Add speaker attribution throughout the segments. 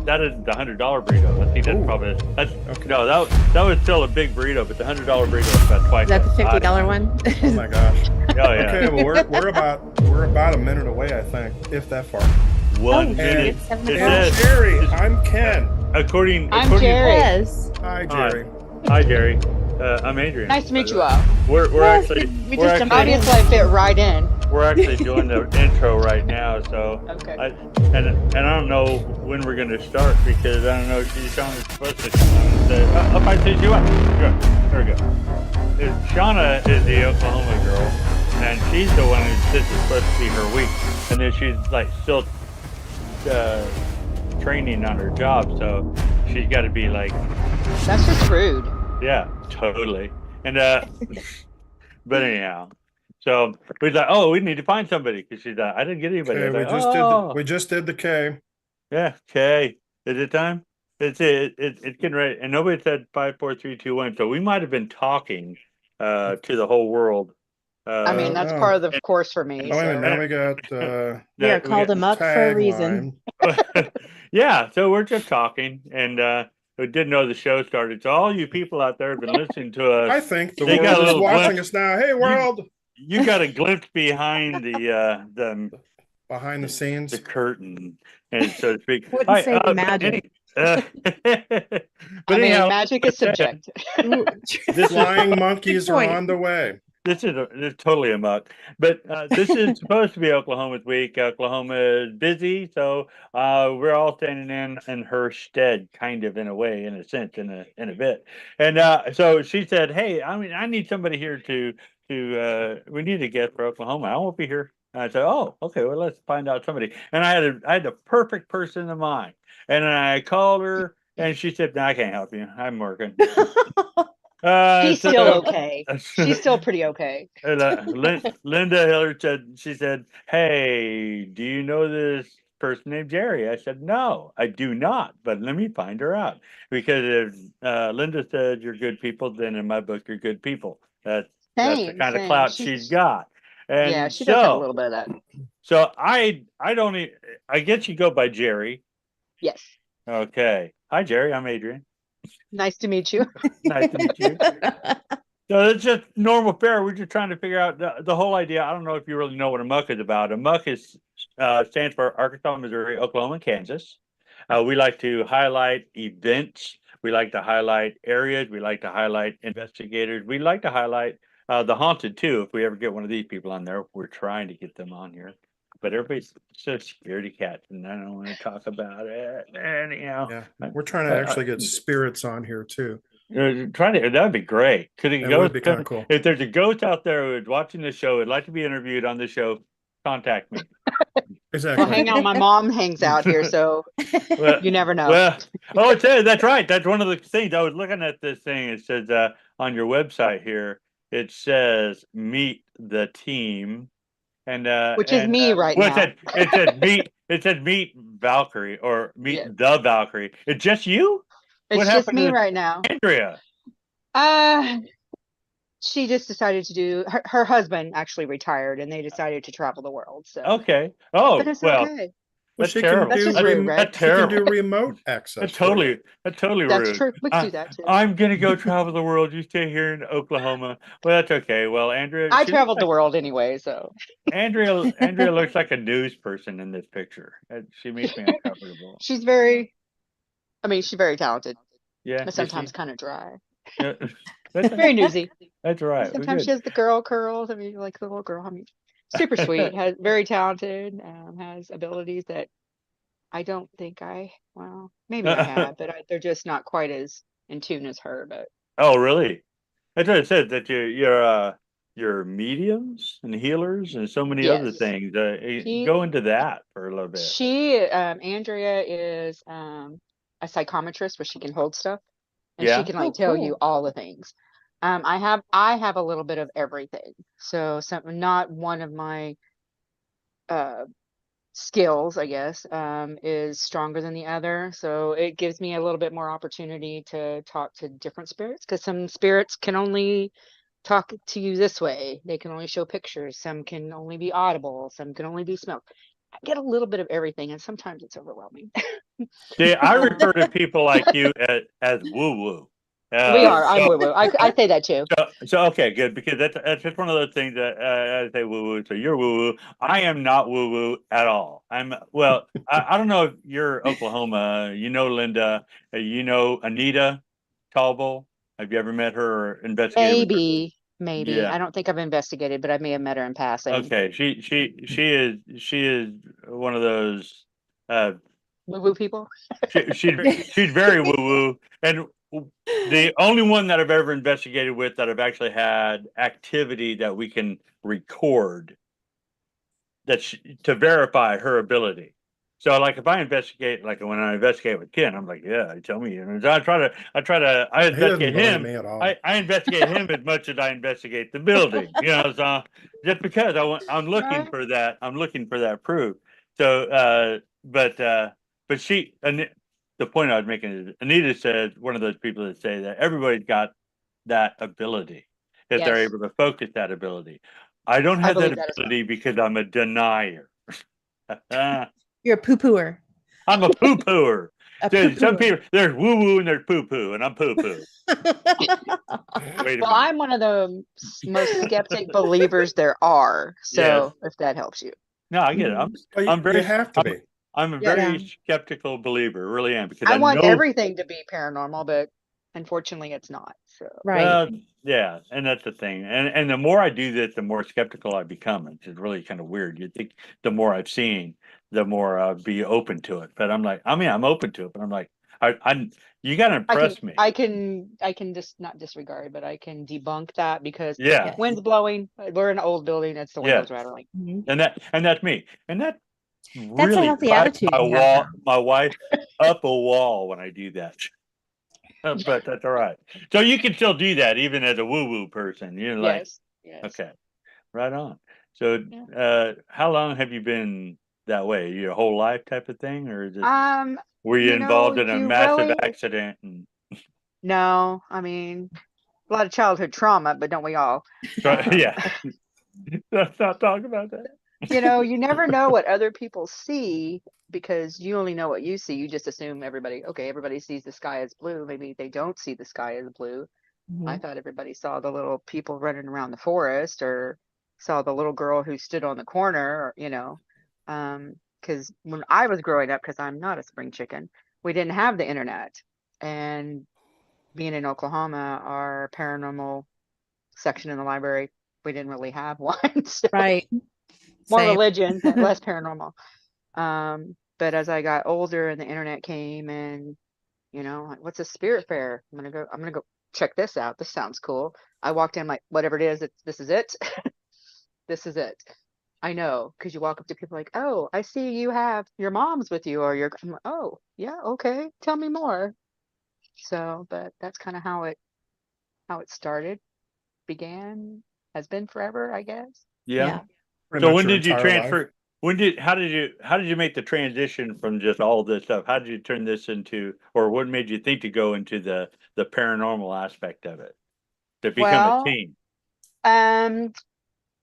Speaker 1: that is the $100 burrito. I think that's probably
Speaker 2: Okay.
Speaker 1: no, that was still a big burrito, but the $100 burrito is about twice.
Speaker 3: Is that the $50
Speaker 1: size.
Speaker 3: one?
Speaker 2: Oh my gosh.
Speaker 1: Oh yeah.
Speaker 2: Okay, well we're about a minute away, I think, if that far.
Speaker 1: 1
Speaker 3: Oh,
Speaker 1: minute.
Speaker 3: it's 7
Speaker 1: It
Speaker 3: o'clock.
Speaker 1: says,
Speaker 2: Jerry, I'm Ken.
Speaker 1: according
Speaker 4: I'm Jeri.
Speaker 3: Yes.
Speaker 2: Hi, Jerry.
Speaker 1: Hi, Jerry. I'm Adrian.
Speaker 4: Nice to meet you all.
Speaker 1: We're
Speaker 3: Yes,
Speaker 1: actually
Speaker 3: we
Speaker 1: we're
Speaker 3: just jumped
Speaker 1: actually,
Speaker 4: Obviously, I fit right in.
Speaker 1: we're actually doing the intro right now. So
Speaker 4: Okay.
Speaker 1: and I don't know when we're going to start because I don't know. Shauna's supposed to come on and say, "Up, I said you up." Good. There we go. Shauna is the Oklahoma girl, and she's the one who this is supposed to be her week, and then she's like still training on her job, so she's got to be like,
Speaker 4: That's just rude.
Speaker 1: yeah, totally. And but anyhow, so we thought, oh, we need to find somebody because she's I didn't get anybody. I
Speaker 2: Okay,
Speaker 1: was like,
Speaker 2: we just did the K.
Speaker 1: yeah, okay. Is it time? It's getting ready, and nobody said 5, 4, 3, 2, 1. So we might have been talking to the whole world.
Speaker 4: I mean, that's
Speaker 2: Oh.
Speaker 4: part of the course for me.
Speaker 2: Oh, wait a minute,
Speaker 4: So.
Speaker 2: now we got
Speaker 3: We are called them up for a reason.
Speaker 1: Yeah, so we're just talking, and we didn't know the show started. So all you people out there have been listening to us.
Speaker 2: I think the
Speaker 1: They got a
Speaker 2: world is
Speaker 1: little
Speaker 2: watching
Speaker 1: glimpse.
Speaker 2: us now. Hey, world!
Speaker 1: You got a glimpse behind the
Speaker 2: Behind the scenes.
Speaker 1: the curtain, and so to speak.
Speaker 3: Wouldn't
Speaker 1: Hi,
Speaker 3: say the
Speaker 1: but
Speaker 3: magic.
Speaker 1: but
Speaker 4: I mean,
Speaker 1: anyhow,
Speaker 4: magic is subjective.
Speaker 1: this
Speaker 2: Flying monkeys
Speaker 3: Good
Speaker 2: are
Speaker 3: point.
Speaker 2: on the way.
Speaker 1: this is totally amok. But this is supposed to be Oklahoma's week. Oklahoma is busy, so we're all standing in her stead, kind of in a way, in a sense, in a bit. And so she said, "Hey, I need somebody here to we need a guest for Oklahoma. I won't be here." And I said, "Oh, okay. Well, let's find out somebody." And I had the perfect person in mind, and I called her, and she said, "No, I can't help you. I'm working."
Speaker 4: She's
Speaker 1: So-
Speaker 4: still okay. She's still pretty okay.
Speaker 1: And Linda Hiller she said, "Hey, do you know this person named Jerry?" I said, "No, I do not, but let me find her out." Because if Linda said you're good people, then in my book, you're good people. That's the kind of
Speaker 4: Same.
Speaker 1: clout she's got. And
Speaker 4: Yeah, she does have a little bit of that.
Speaker 1: So I don't I guess you go by Jerry.
Speaker 4: Yes.
Speaker 1: Okay. Hi, Jerry. I'm Adrian.
Speaker 4: Nice to meet you.
Speaker 1: Nice to meet you. So it's just normal fare. We're just trying to figure out the whole idea. I don't know if you really know what A.M.O.K is about. A.M.O.K is stands for Arkansas, Missouri, Oklahoma, and Kansas. We like to highlight events. We like to highlight areas. We like to highlight investigators. We like to highlight the haunted too. If we ever get one of these people on there, we're trying to get them on here. But everybody's so scaredy cats, and I don't want to talk about it. Anyhow,
Speaker 2: Yeah, we're trying to actually get spirits on here too.
Speaker 1: trying to that'd be great. Could it
Speaker 2: That
Speaker 1: go?
Speaker 2: would be kind of cool.
Speaker 1: If there's a ghost out there who's watching the show, would like to be interviewed on the show, contact me.
Speaker 2: Exactly.
Speaker 4: Well, hang on. My mom hangs out here, so
Speaker 1: Well,
Speaker 4: you never know.
Speaker 1: well, oh, it says that's right. That's one of the things I was looking at. This thing it says on your website here. It says meet the team, and
Speaker 4: Which is me right
Speaker 1: well,
Speaker 4: now.
Speaker 1: It said meet. It said meet Valkyrie or meet
Speaker 4: Yeah.
Speaker 1: the Valkyrie. It's just you,
Speaker 4: It's
Speaker 1: what
Speaker 4: just
Speaker 1: happened
Speaker 4: me
Speaker 1: to-
Speaker 4: right now.
Speaker 1: Andrea.
Speaker 4: She just decided to do her husband actually retired and they decided to travel the world. So
Speaker 1: Okay. Oh
Speaker 4: but it's
Speaker 1: well.
Speaker 4: okay.
Speaker 2: Well,
Speaker 1: That's
Speaker 2: she
Speaker 1: terrible.
Speaker 2: can do
Speaker 4: That's just rude, right?
Speaker 1: That's
Speaker 2: she can
Speaker 1: terrible.
Speaker 2: do remote access.
Speaker 1: That's
Speaker 2: for you.
Speaker 1: totally
Speaker 4: That's
Speaker 1: rude.
Speaker 4: true. We can do that too.
Speaker 1: I'm gonna go travel the world. You stay here in Oklahoma. Well, that's okay. Well, Andrea,
Speaker 4: I
Speaker 1: she
Speaker 4: traveled
Speaker 1: looks
Speaker 4: the world anyway, so
Speaker 1: like, Andrea looks like a news person in this picture. She makes me uncomfortable.
Speaker 4: she's very talented,
Speaker 1: Yeah,
Speaker 4: but sometimes kind of dry.
Speaker 1: yeah. That's,
Speaker 4: Very newsy.
Speaker 1: that's right. We're
Speaker 4: Sometimes
Speaker 1: good.
Speaker 4: she has the girl curls. I mean, like the little girl. I mean, super sweet. Has very talented. Has abilities that I don't think well, maybe I have, but they're just not quite as in tune as her. But
Speaker 1: Oh, really? That's what it says that you're mediums and healers and so many other
Speaker 4: Yes.
Speaker 1: things.
Speaker 4: She-
Speaker 1: Go into that for a little bit.
Speaker 4: Andrea is a psychometrist where she can hold stuff and
Speaker 1: Yeah.
Speaker 4: she can like
Speaker 3: Oh,
Speaker 4: tell
Speaker 3: cool.
Speaker 4: you all the things. I have a little bit of everything. So not one of my skills, I guess, is stronger than the other. So it gives me a little bit more opportunity to talk to different spirits because some spirits can only talk to you this way. They can only show pictures. Some can only be audible. Some can only be smelled. I get a little bit of everything, and sometimes it's overwhelming.
Speaker 1: See, I refer to people like you as woo-woo.
Speaker 4: We are. I'm
Speaker 1: So,
Speaker 4: woo woo. I say that too.
Speaker 1: so okay, good, because that's just one of those things that I say woo-woo. So you're woo-woo. I am not woo-woo at all. I don't know if you're Oklahoma. You know Linda. You know Anita Talbot. Have you ever met her or investigated with her?
Speaker 4: Maybe.
Speaker 1: Yeah.
Speaker 4: I don't think I've investigated, but I may have met her in passing.
Speaker 1: Okay. She is one of those.
Speaker 4: Woo woo people.
Speaker 1: She's very woo woo, and the only one that I've ever investigated with that I've actually had activity that we can record to verify her ability. So, like, if I investigate, like when I investigate with Ken, I'm like, yeah, tell me. And I
Speaker 2: He doesn't
Speaker 1: investigate
Speaker 2: believe
Speaker 1: him.
Speaker 2: me at all.
Speaker 1: I investigate him as much as I investigate the building. So just because I'm looking
Speaker 4: Right.
Speaker 1: for that, I'm looking for that proof. So, but the point I was making is Anita said, one of those people that say that everybody's got that ability, that they're
Speaker 4: Yes.
Speaker 1: able to focus that ability. I don't
Speaker 4: I
Speaker 1: have that
Speaker 4: believe that as well.
Speaker 1: ability because I'm a denier.
Speaker 3: You're a poo-pooer.
Speaker 1: I'm a poo pooer.
Speaker 3: A
Speaker 1: Some
Speaker 3: poo-pooer.
Speaker 1: people, there's woo woo and there's poo poo, and I'm poo poo. Wait a minute.
Speaker 4: Well, I'm one of the most skeptic believers there are. So if that helps you.
Speaker 1: No, I get it.
Speaker 2: Well,
Speaker 1: I'm
Speaker 2: you
Speaker 1: very,
Speaker 2: have to be.
Speaker 1: I'm a
Speaker 4: Yeah.
Speaker 1: very skeptical believer, really am, because
Speaker 4: I
Speaker 1: I
Speaker 4: want
Speaker 1: know.
Speaker 4: everything to be paranormal, but unfortunately it's not. So
Speaker 3: Right.
Speaker 1: Yeah, and that's the thing. And the more I do this, the more skeptical I become. It's really kind of weird. You think the more I've seen, the more I'll be open to it. But I'm like, I mean, I'm open to it, but I'm like, you got to impress me.
Speaker 4: I can just not disregard, but I can debunk that because
Speaker 1: Yeah,
Speaker 3: Yes.
Speaker 4: wind's blowing. We're in an old building. It's the
Speaker 1: yeah,
Speaker 4: windows rattling.
Speaker 3: Mhm.
Speaker 1: and that's me. And that
Speaker 3: That's a
Speaker 1: really
Speaker 3: healthy
Speaker 1: drives
Speaker 3: attitude to have, though.
Speaker 1: my wife up a wall when I do that. But that's all right. So you can still do that even as a woo-woo person. You're like,
Speaker 4: Yes. Yes.
Speaker 1: okay, right on. So,
Speaker 4: Yeah.
Speaker 1: how long have you been that way? Your whole life type of thing, or is it, were you
Speaker 4: You know,
Speaker 1: involved in a
Speaker 4: you
Speaker 1: massive
Speaker 4: really
Speaker 1: accident? And
Speaker 4: no. I mean, a lot of childhood trauma, but don't we all?
Speaker 1: yeah, let's not talk about that.
Speaker 4: You never know what other people see because you only know what you see. You just assume everybody sees the sky as blue. Maybe they don't see the sky as blue. I
Speaker 3: Mhm.
Speaker 4: thought everybody saw the little people running around the forest or saw the little girl who stood on the corner, because when I was growing up, because I'm not a spring chicken, we didn't have the internet. And being in Oklahoma, our paranormal section in the library, we didn't really have one. So
Speaker 3: Right.
Speaker 4: more
Speaker 3: Same.
Speaker 4: religion, less paranormal. But as I got older and the internet came and, like, what's a spirit fair? I'm gonna go check this out. This sounds cool. I walked in like, whatever it is, this is it. This is it. I know, because you walk up to people like, oh, I see you have your mom's with you or I'm like, oh, yeah, okay, tell me more. So, but that's kind of how it started, began, has been forever, I guess.
Speaker 1: Yeah.
Speaker 3: Yeah.
Speaker 2: Pretty
Speaker 1: So
Speaker 2: much
Speaker 1: when
Speaker 2: your
Speaker 1: did you
Speaker 2: entire life.
Speaker 1: transfer? How did you make the transition from just all this stuff? How did you turn this into, or what made you think to go into the paranormal aspect of it, to become a
Speaker 4: Well,
Speaker 1: team?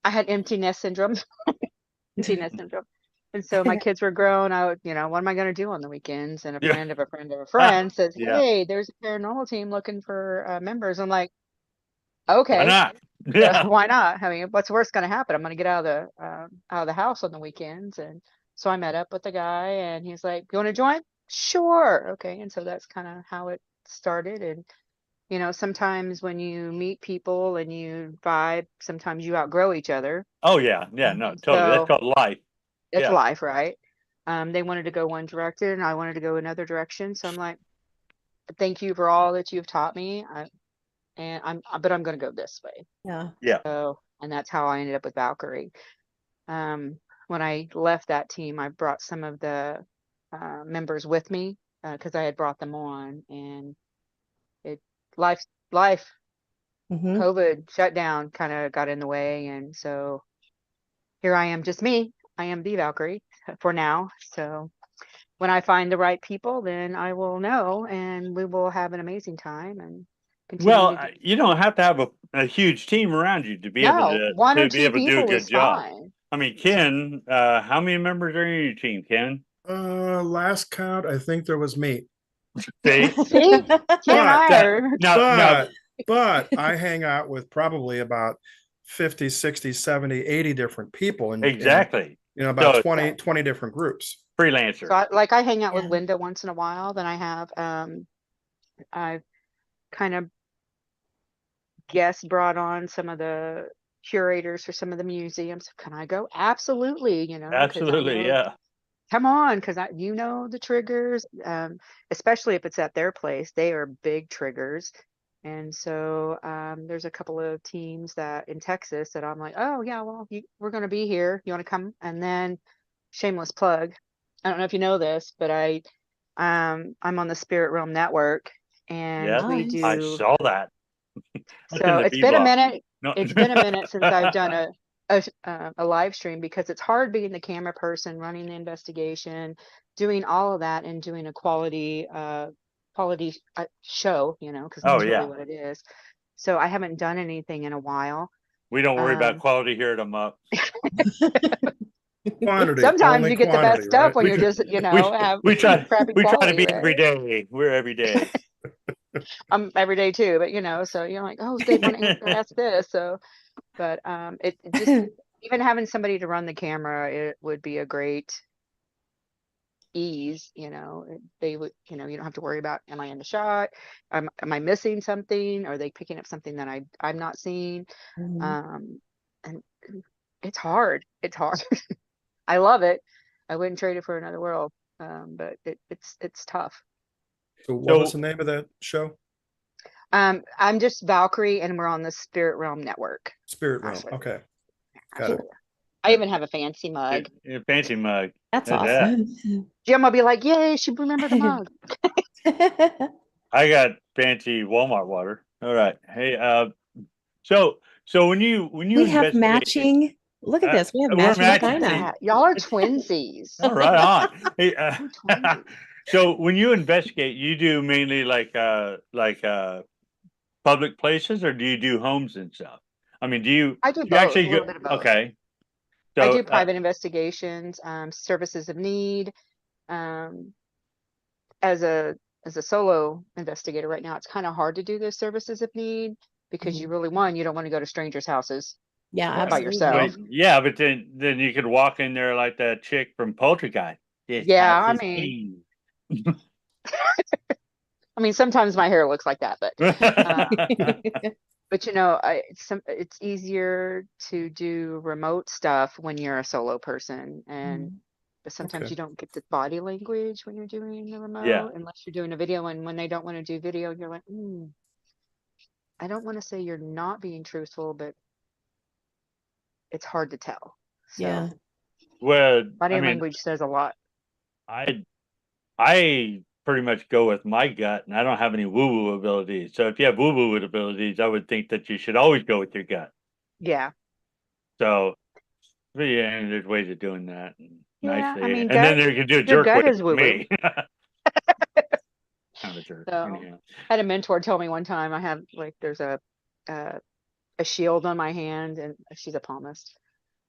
Speaker 4: I had empty nest syndrome. Empty nest syndrome. And so my kids were grown. What am I going to do on the weekends? And a
Speaker 1: Yeah.
Speaker 4: friend of a friend of a friend says,
Speaker 1: Yeah.
Speaker 4: hey, there's a paranormal team looking for members. I'm like,
Speaker 1: Why
Speaker 4: okay,
Speaker 1: not?
Speaker 4: so
Speaker 1: Yeah.
Speaker 4: why not? I mean, what's worse going to happen? I'm going to get out of the house on the weekends. And so I met up with the guy and he's like, you want to join? Sure. Okay. And so that's kind of how it started. And sometimes when you meet people and you vibe, sometimes you outgrow each other.
Speaker 1: Oh yeah. Yeah. No, totally. That's
Speaker 4: So
Speaker 1: called life.
Speaker 4: it's
Speaker 1: Yeah.
Speaker 4: life, right? They wanted to go one direction, and I wanted to go another direction. So I'm like, thank you for all that you've taught me. But I'm going to go this way.
Speaker 3: Yeah.
Speaker 1: Yeah.
Speaker 4: So, and that's how I ended up with Valkyrie. When I left that team, I brought some of the members with me because I had brought them on, and it life
Speaker 3: Hmm.
Speaker 4: COVID shutdown kind of got in the way, and so here I am, just me. I am the Valkyrie for now. So when I find the right people, then I will know, and we will have an amazing time and continue
Speaker 1: Well,
Speaker 4: to do.
Speaker 1: you don't have to have a huge team around you to be able
Speaker 4: No, one or
Speaker 1: to be
Speaker 4: two
Speaker 1: able to do a
Speaker 4: people
Speaker 1: good
Speaker 4: is
Speaker 1: job.
Speaker 4: fine.
Speaker 1: I mean, Ken, how many members are in your team, Ken?
Speaker 2: Last count, I think there was me.
Speaker 1: See?
Speaker 4: See? Ken and I are.
Speaker 1: Now,
Speaker 2: But I hang out with probably about 50, 60, 70, 80 different people. And
Speaker 1: exactly.
Speaker 2: about
Speaker 1: So,
Speaker 2: 20 different groups.
Speaker 1: Freelancer.
Speaker 4: So I hang out with
Speaker 3: Yeah.
Speaker 4: Linda once in a while. Then I've kind of brought on some of the curators for some of the museums. Can I go? Absolutely, 'cause I
Speaker 1: Absolutely,
Speaker 4: know,
Speaker 1: yeah.
Speaker 4: come on, because the triggers, especially if it's at their place, they are big triggers. And so there's a couple of teams that in Texas that I'm like, oh yeah, well, we're going to be here. You want to come? And then shameless plug. I don't know if you know this, but I'm on the Spirit Realm Network, and
Speaker 1: Yeah,
Speaker 4: we
Speaker 3: Nice.
Speaker 1: I
Speaker 4: do.
Speaker 1: saw that. That's in
Speaker 4: So
Speaker 1: the
Speaker 4: it's
Speaker 1: B
Speaker 4: been a
Speaker 1: block.
Speaker 4: minute.
Speaker 1: No.
Speaker 4: It's been a minute since I've done a live stream, because it's hard being the camera person, running the investigation, doing all of that, and doing a quality show, because
Speaker 1: Oh,
Speaker 4: that's really
Speaker 1: yeah.
Speaker 4: what it is. So I haven't done anything in a while.
Speaker 1: We don't worry about quality here at M.O.K.
Speaker 2: Quantity.
Speaker 4: Sometimes
Speaker 2: only
Speaker 4: you get the best
Speaker 2: quantity,
Speaker 4: stuff
Speaker 2: right?
Speaker 4: when
Speaker 1: We
Speaker 4: you're
Speaker 1: tr-
Speaker 4: just, have
Speaker 1: we try
Speaker 4: crappy
Speaker 1: we try to
Speaker 4: quality,
Speaker 1: be
Speaker 4: right?
Speaker 1: every day. We're every day.
Speaker 4: I'm every day too, but so you're like, oh, they want to ask this. So, but it just even having somebody to run the camera, it would be a great ease. They would, you don't have to worry about, am I in the shot? Am I missing something? Are they picking up something that I'm not seeing?
Speaker 3: Mhm.
Speaker 4: And it's hard. It's hard. I love it. I wouldn't trade it for another world. But it's tough.
Speaker 2: So what was the name of that show?
Speaker 4: I'm just Valkyrie, and we're on the Spirit Realm Network.
Speaker 2: Spirit Realm. Okay. Got it.
Speaker 4: I even have a fancy mug.
Speaker 1: A fancy mug.
Speaker 3: That's
Speaker 1: Yeah.
Speaker 3: awesome.
Speaker 4: Jim will be like, yay, she remembered the mug.
Speaker 1: I got fancy Walmart water. All right. Hey, so when you
Speaker 3: We have
Speaker 1: investigate,
Speaker 3: matching. Look at this. We have
Speaker 1: we're
Speaker 3: matching
Speaker 1: matching.
Speaker 3: vagina.
Speaker 4: Y'all are twinsies.
Speaker 1: All right, on. Hey,
Speaker 4: We're twinsies.
Speaker 1: so when you investigate, you do mainly like public places, or do you do homes and stuff? I mean, do you?
Speaker 4: I do
Speaker 1: You
Speaker 4: both.
Speaker 1: actually
Speaker 4: A little
Speaker 1: go?
Speaker 4: bit of both.
Speaker 1: Okay. So
Speaker 4: I do private investigations, services of need. As a solo investigator right now, it's kind of hard to do those services of need, because you really you don't want to go to strangers' houses
Speaker 3: Yeah,
Speaker 4: by
Speaker 3: absolutely.
Speaker 4: yourself.
Speaker 1: yeah, but then you could walk in there like that chick from Poltergeist.
Speaker 4: Yeah, I mean, sometimes my hair looks like that, but but it's easier to do remote stuff when you're a solo person, and but sometimes you don't get the body language when you're doing the remote, unless you're doing a video. And when they don't want to do video, you're like, I don't want to say you're not being truthful, but it's hard to tell. So
Speaker 3: Yeah.
Speaker 1: Well,
Speaker 4: body language says a lot.
Speaker 1: I pretty much go with my gut, and I don't have any woo-woo abilities. So if you have woo-woo abilities, I would think that you should always go with your gut.
Speaker 4: Yeah.
Speaker 1: So, but yeah, and there's ways of doing that nicely.
Speaker 4: I mean,
Speaker 1: and then there you can do a jerk
Speaker 4: gut
Speaker 1: with
Speaker 4: is woo-woo.
Speaker 1: me. Kind of a jerk.
Speaker 4: So
Speaker 1: Anyhow.
Speaker 4: I had a mentor tell me one time, I have there's a shield on my hand, and she's a palmist,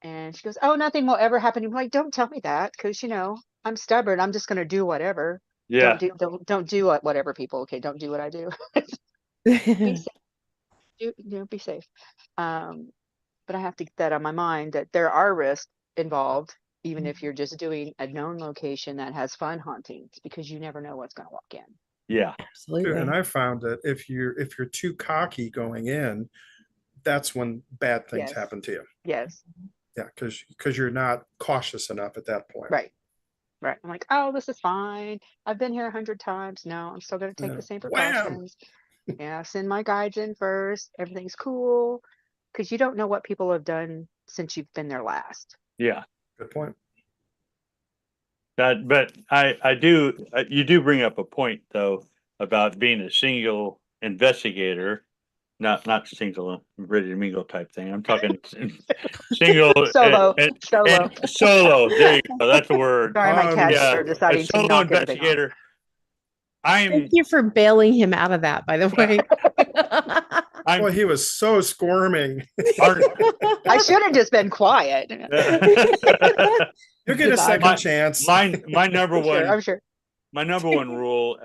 Speaker 4: and she goes, oh, nothing will ever happen. I'm like, don't tell me that, because I'm stubborn. I'm just going to do whatever.
Speaker 1: Yeah.
Speaker 4: Don't do whatever, people. Okay, don't do what I do. Be safe. Be safe. But I have to get that on my mind, that there are risks involved, even if you're just doing a known location that has fun hauntings, because you never know what's going to walk in.
Speaker 1: Yeah,
Speaker 3: absolutely.
Speaker 2: And I found that if you're too cocky going in, that's when bad things happen to you.
Speaker 4: Yes.
Speaker 2: Yeah, because you're not cautious enough at that point.
Speaker 4: Right. I'm like, oh, this is fine. I've been here 100 times. No, I'm still going to take the same precautions. Yeah, send my guides in first. Everything's cool, because you don't know what people have done since you've been there last.
Speaker 1: Yeah.
Speaker 2: Good point.
Speaker 1: But I do. You do bring up a point though about being a single investigator, not single ready to mingle type thing. I'm talking single
Speaker 4: Solo.
Speaker 1: solo. There you go. That's the word.
Speaker 4: Sorry, my cats are
Speaker 1: A
Speaker 4: deciding to
Speaker 1: solo
Speaker 4: knock everything off.
Speaker 1: investigator.
Speaker 3: Thank you for bailing him out of that, by the way.
Speaker 2: Boy, he was so squirming.
Speaker 4: I should have just been quiet.
Speaker 2: You get a second chance.
Speaker 1: My number one,
Speaker 4: I'm sure.
Speaker 1: my number one rule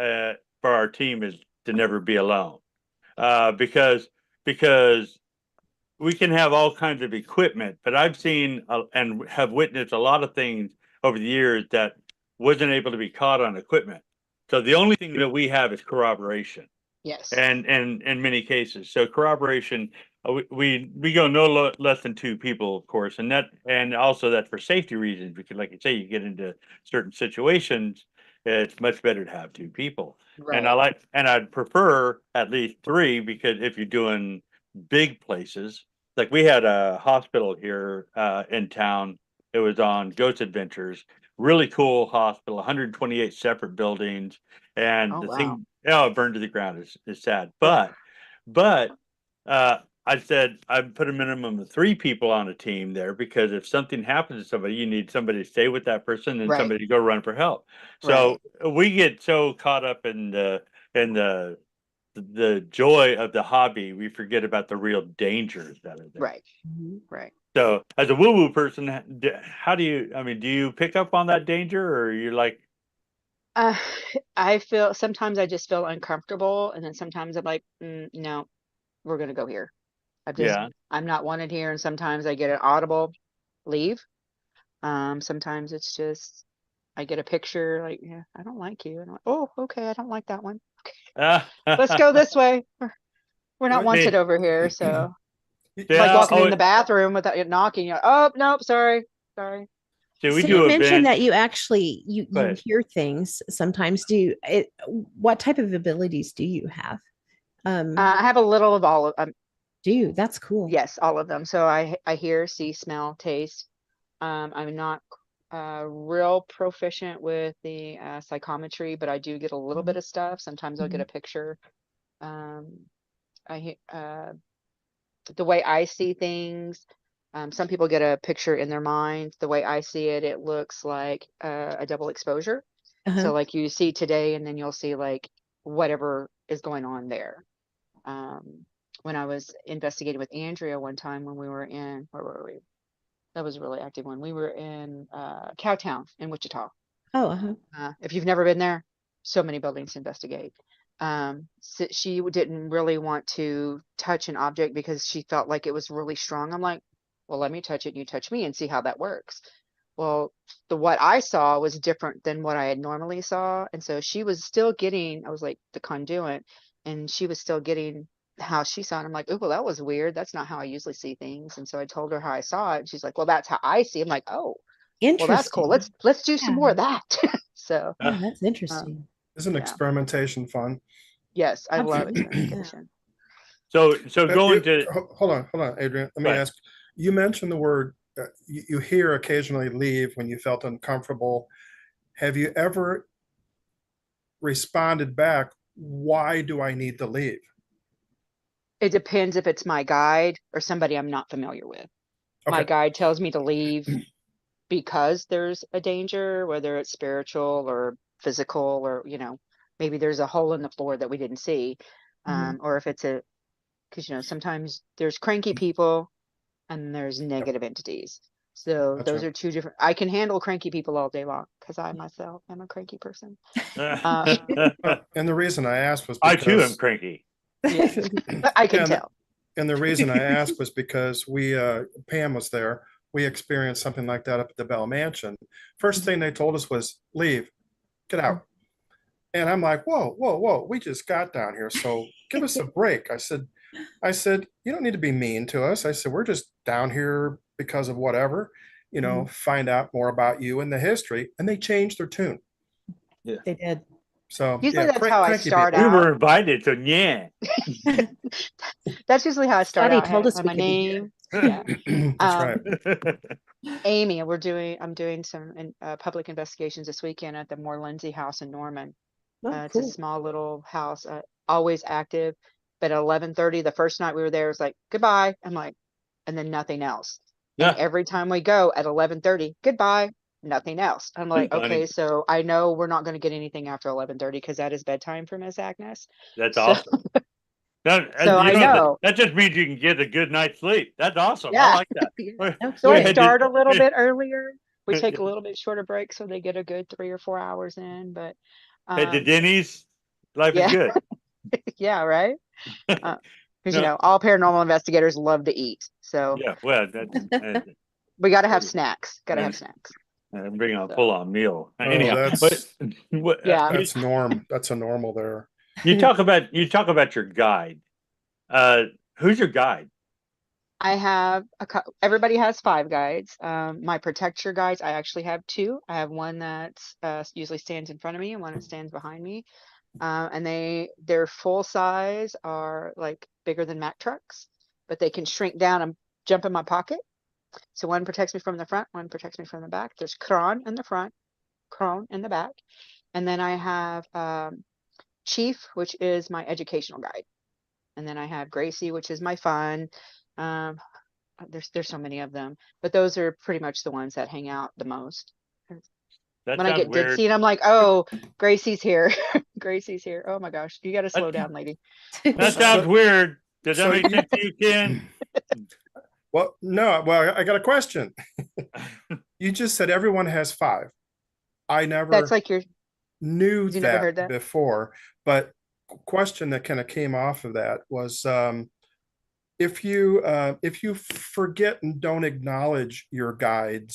Speaker 1: for our team is to never be alone, because we can have all kinds of equipment, but I've seen and have witnessed a lot of things over the years that wasn't able to be caught on equipment. So the only thing that we have is corroboration.
Speaker 4: Yes.
Speaker 1: And in many cases, so corroboration, we go no less than two people, of course, and also that for safety reasons, because like you say, you get into certain situations, it's much better to have two people.
Speaker 4: Right.
Speaker 1: And I'd prefer at least three, because if you're doing big places, like we had a hospital here in town. It was on Ghost Adventures, really cool hospital, 128 separate buildings, and the thing, it burned to the ground. Is sad, but I said I'd put a minimum of three people on a team there, because if something happens to somebody, you need somebody to stay with that person and somebody to go run for help. So we get so caught up in the joy of the hobby, we forget about the real dangers that are there.
Speaker 4: Right.
Speaker 1: So as a woo-woo person, how do you pick up on that danger, or you're like?
Speaker 4: I feel sometimes I just feel uncomfortable, and then sometimes I'm like, no, we're gonna go here. I'm not wanted here, and sometimes I get an audible leave. Sometimes it's just I get a picture like, yeah, I don't like you, and I'm like, oh, okay, I don't like that one. Okay, let's go this way. We're not wanted over here, so like walking in the bathroom without it knocking. You're like, oh, nope, sorry.
Speaker 3: So you mentioned that you actually you hear things sometimes. What type of abilities do you have?
Speaker 4: I have a little of all of them.
Speaker 3: Do you? That's cool.
Speaker 4: Yes, all of them. So I hear, see, smell, taste. I'm not real proficient with the psychometry, but I do get a little bit of stuff. Sometimes I'll get a picture. The way I see things, some people get a picture in their mind. The way I see it, it looks like a double exposure. So like you see today, and then you'll see like whatever is going on there. When I was investigating with Andrea one time, when we were in, where were we? That was a really active one. We were in Cowtown in Wichita. If you've never been there, so many buildings to investigate. So she didn't really want to touch an object because she felt like it was really strong. I'm like, well, let me touch it and you touch me and see how that works. Well, what I saw was different than what I had normally saw. And so she was still getting, I was like the conduit, and she was still getting how she saw it. I'm like, oh, well, that was weird. That's not how I usually see things. And so I told her how I saw it. And she's like, well, that's how I see it. I'm like, oh, well, that's cool. Let's do some more of that. So
Speaker 3: that's interesting.
Speaker 2: Isn't experimentation fun?
Speaker 4: Yes, I love experimentation.
Speaker 1: So going to
Speaker 2: hold on, Adrian. Let me ask. You mentioned the word you hear occasionally leave when you felt uncomfortable. Have you ever responded back, why do I need to leave?
Speaker 4: It depends if it's my guide or somebody I'm not familiar with. My guide tells me to leave because there's a danger, whether it's spiritual or physical, or maybe there's a hole in the floor that we didn't see, or if it's because sometimes there's cranky people and there's negative entities. So those are two different. I can handle cranky people all day long because I myself am a cranky person.
Speaker 2: And the reason I asked was because
Speaker 1: I too am cranky.
Speaker 4: I can tell.
Speaker 2: And the reason I asked was because Pam was there. We experienced something like that up at the Bell Mansion. First thing they told us was, leave, get out. And I'm like, whoa, we just got down here. So give us a break. I said, you don't need to be mean to us. I said, we're just down here because of whatever, find out more about you and the history. And they changed their tune.
Speaker 3: Yeah, they did.
Speaker 2: So
Speaker 4: usually that's how I start out.
Speaker 1: We were invited, so yeah.
Speaker 4: That's usually how I start out.
Speaker 3: Told us
Speaker 4: my name. Yeah.
Speaker 2: That's right.
Speaker 4: Amy, I'm doing some public investigations this weekend at the Moore Lindsay House in Norman. It's a small little house, always active. But at 11:30, the first night we were there, it was like, goodbye. I'm like, and then nothing else. Yeah. And every time we go at 11:30, goodbye, nothing else. I'm like, okay, so I know we're not going to get anything after 11:30 because that is bedtime for Miss Agnes.
Speaker 1: That's awesome.
Speaker 4: So I know.
Speaker 1: That just means you can get a good night's sleep. That's awesome.
Speaker 4: Yeah.
Speaker 1: I like that.
Speaker 4: So I start a little bit earlier. We take a little bit shorter break so they get a good 3 or 4 hours in. But
Speaker 1: at the Denny's, life is good.
Speaker 4: Yeah, right. Because all paranormal investigators love to eat. So
Speaker 1: yeah, well,
Speaker 4: we got to have snacks. Got to have snacks.
Speaker 1: And bring a full-on meal.
Speaker 2: Anyhow,
Speaker 1: that's
Speaker 2: norm. That's a normal there.
Speaker 1: You talk about your guide. Who's your guide?
Speaker 4: I have everybody has 5 guides. My protect your guides, I actually have 2. I have one that usually stands in front of me and one that stands behind me. And their full size are like bigger than Mack trucks, but they can shrink down and jump in my pocket. So one protects me from the front, one protects me from the back. There's Kron in the front, Kron in the back. And then I have Chief, which is my educational guide. And then I have Gracie, which is my fun. There's so many of them, but those are pretty much the ones that hang out the most. When I get ditzy and I'm like, oh, Gracie's here. Gracie's here. Oh my gosh, you got to slow down, lady.
Speaker 1: That sounds weird. Does that make sense to you, Ken?
Speaker 2: Well, no. Well, I got a question. You just said everyone has 5. I never.
Speaker 4: That's like
Speaker 2: knew
Speaker 4: that
Speaker 2: never
Speaker 4: heard that
Speaker 2: before. But question that kind of came off of that was, if you forget and don't acknowledge your guide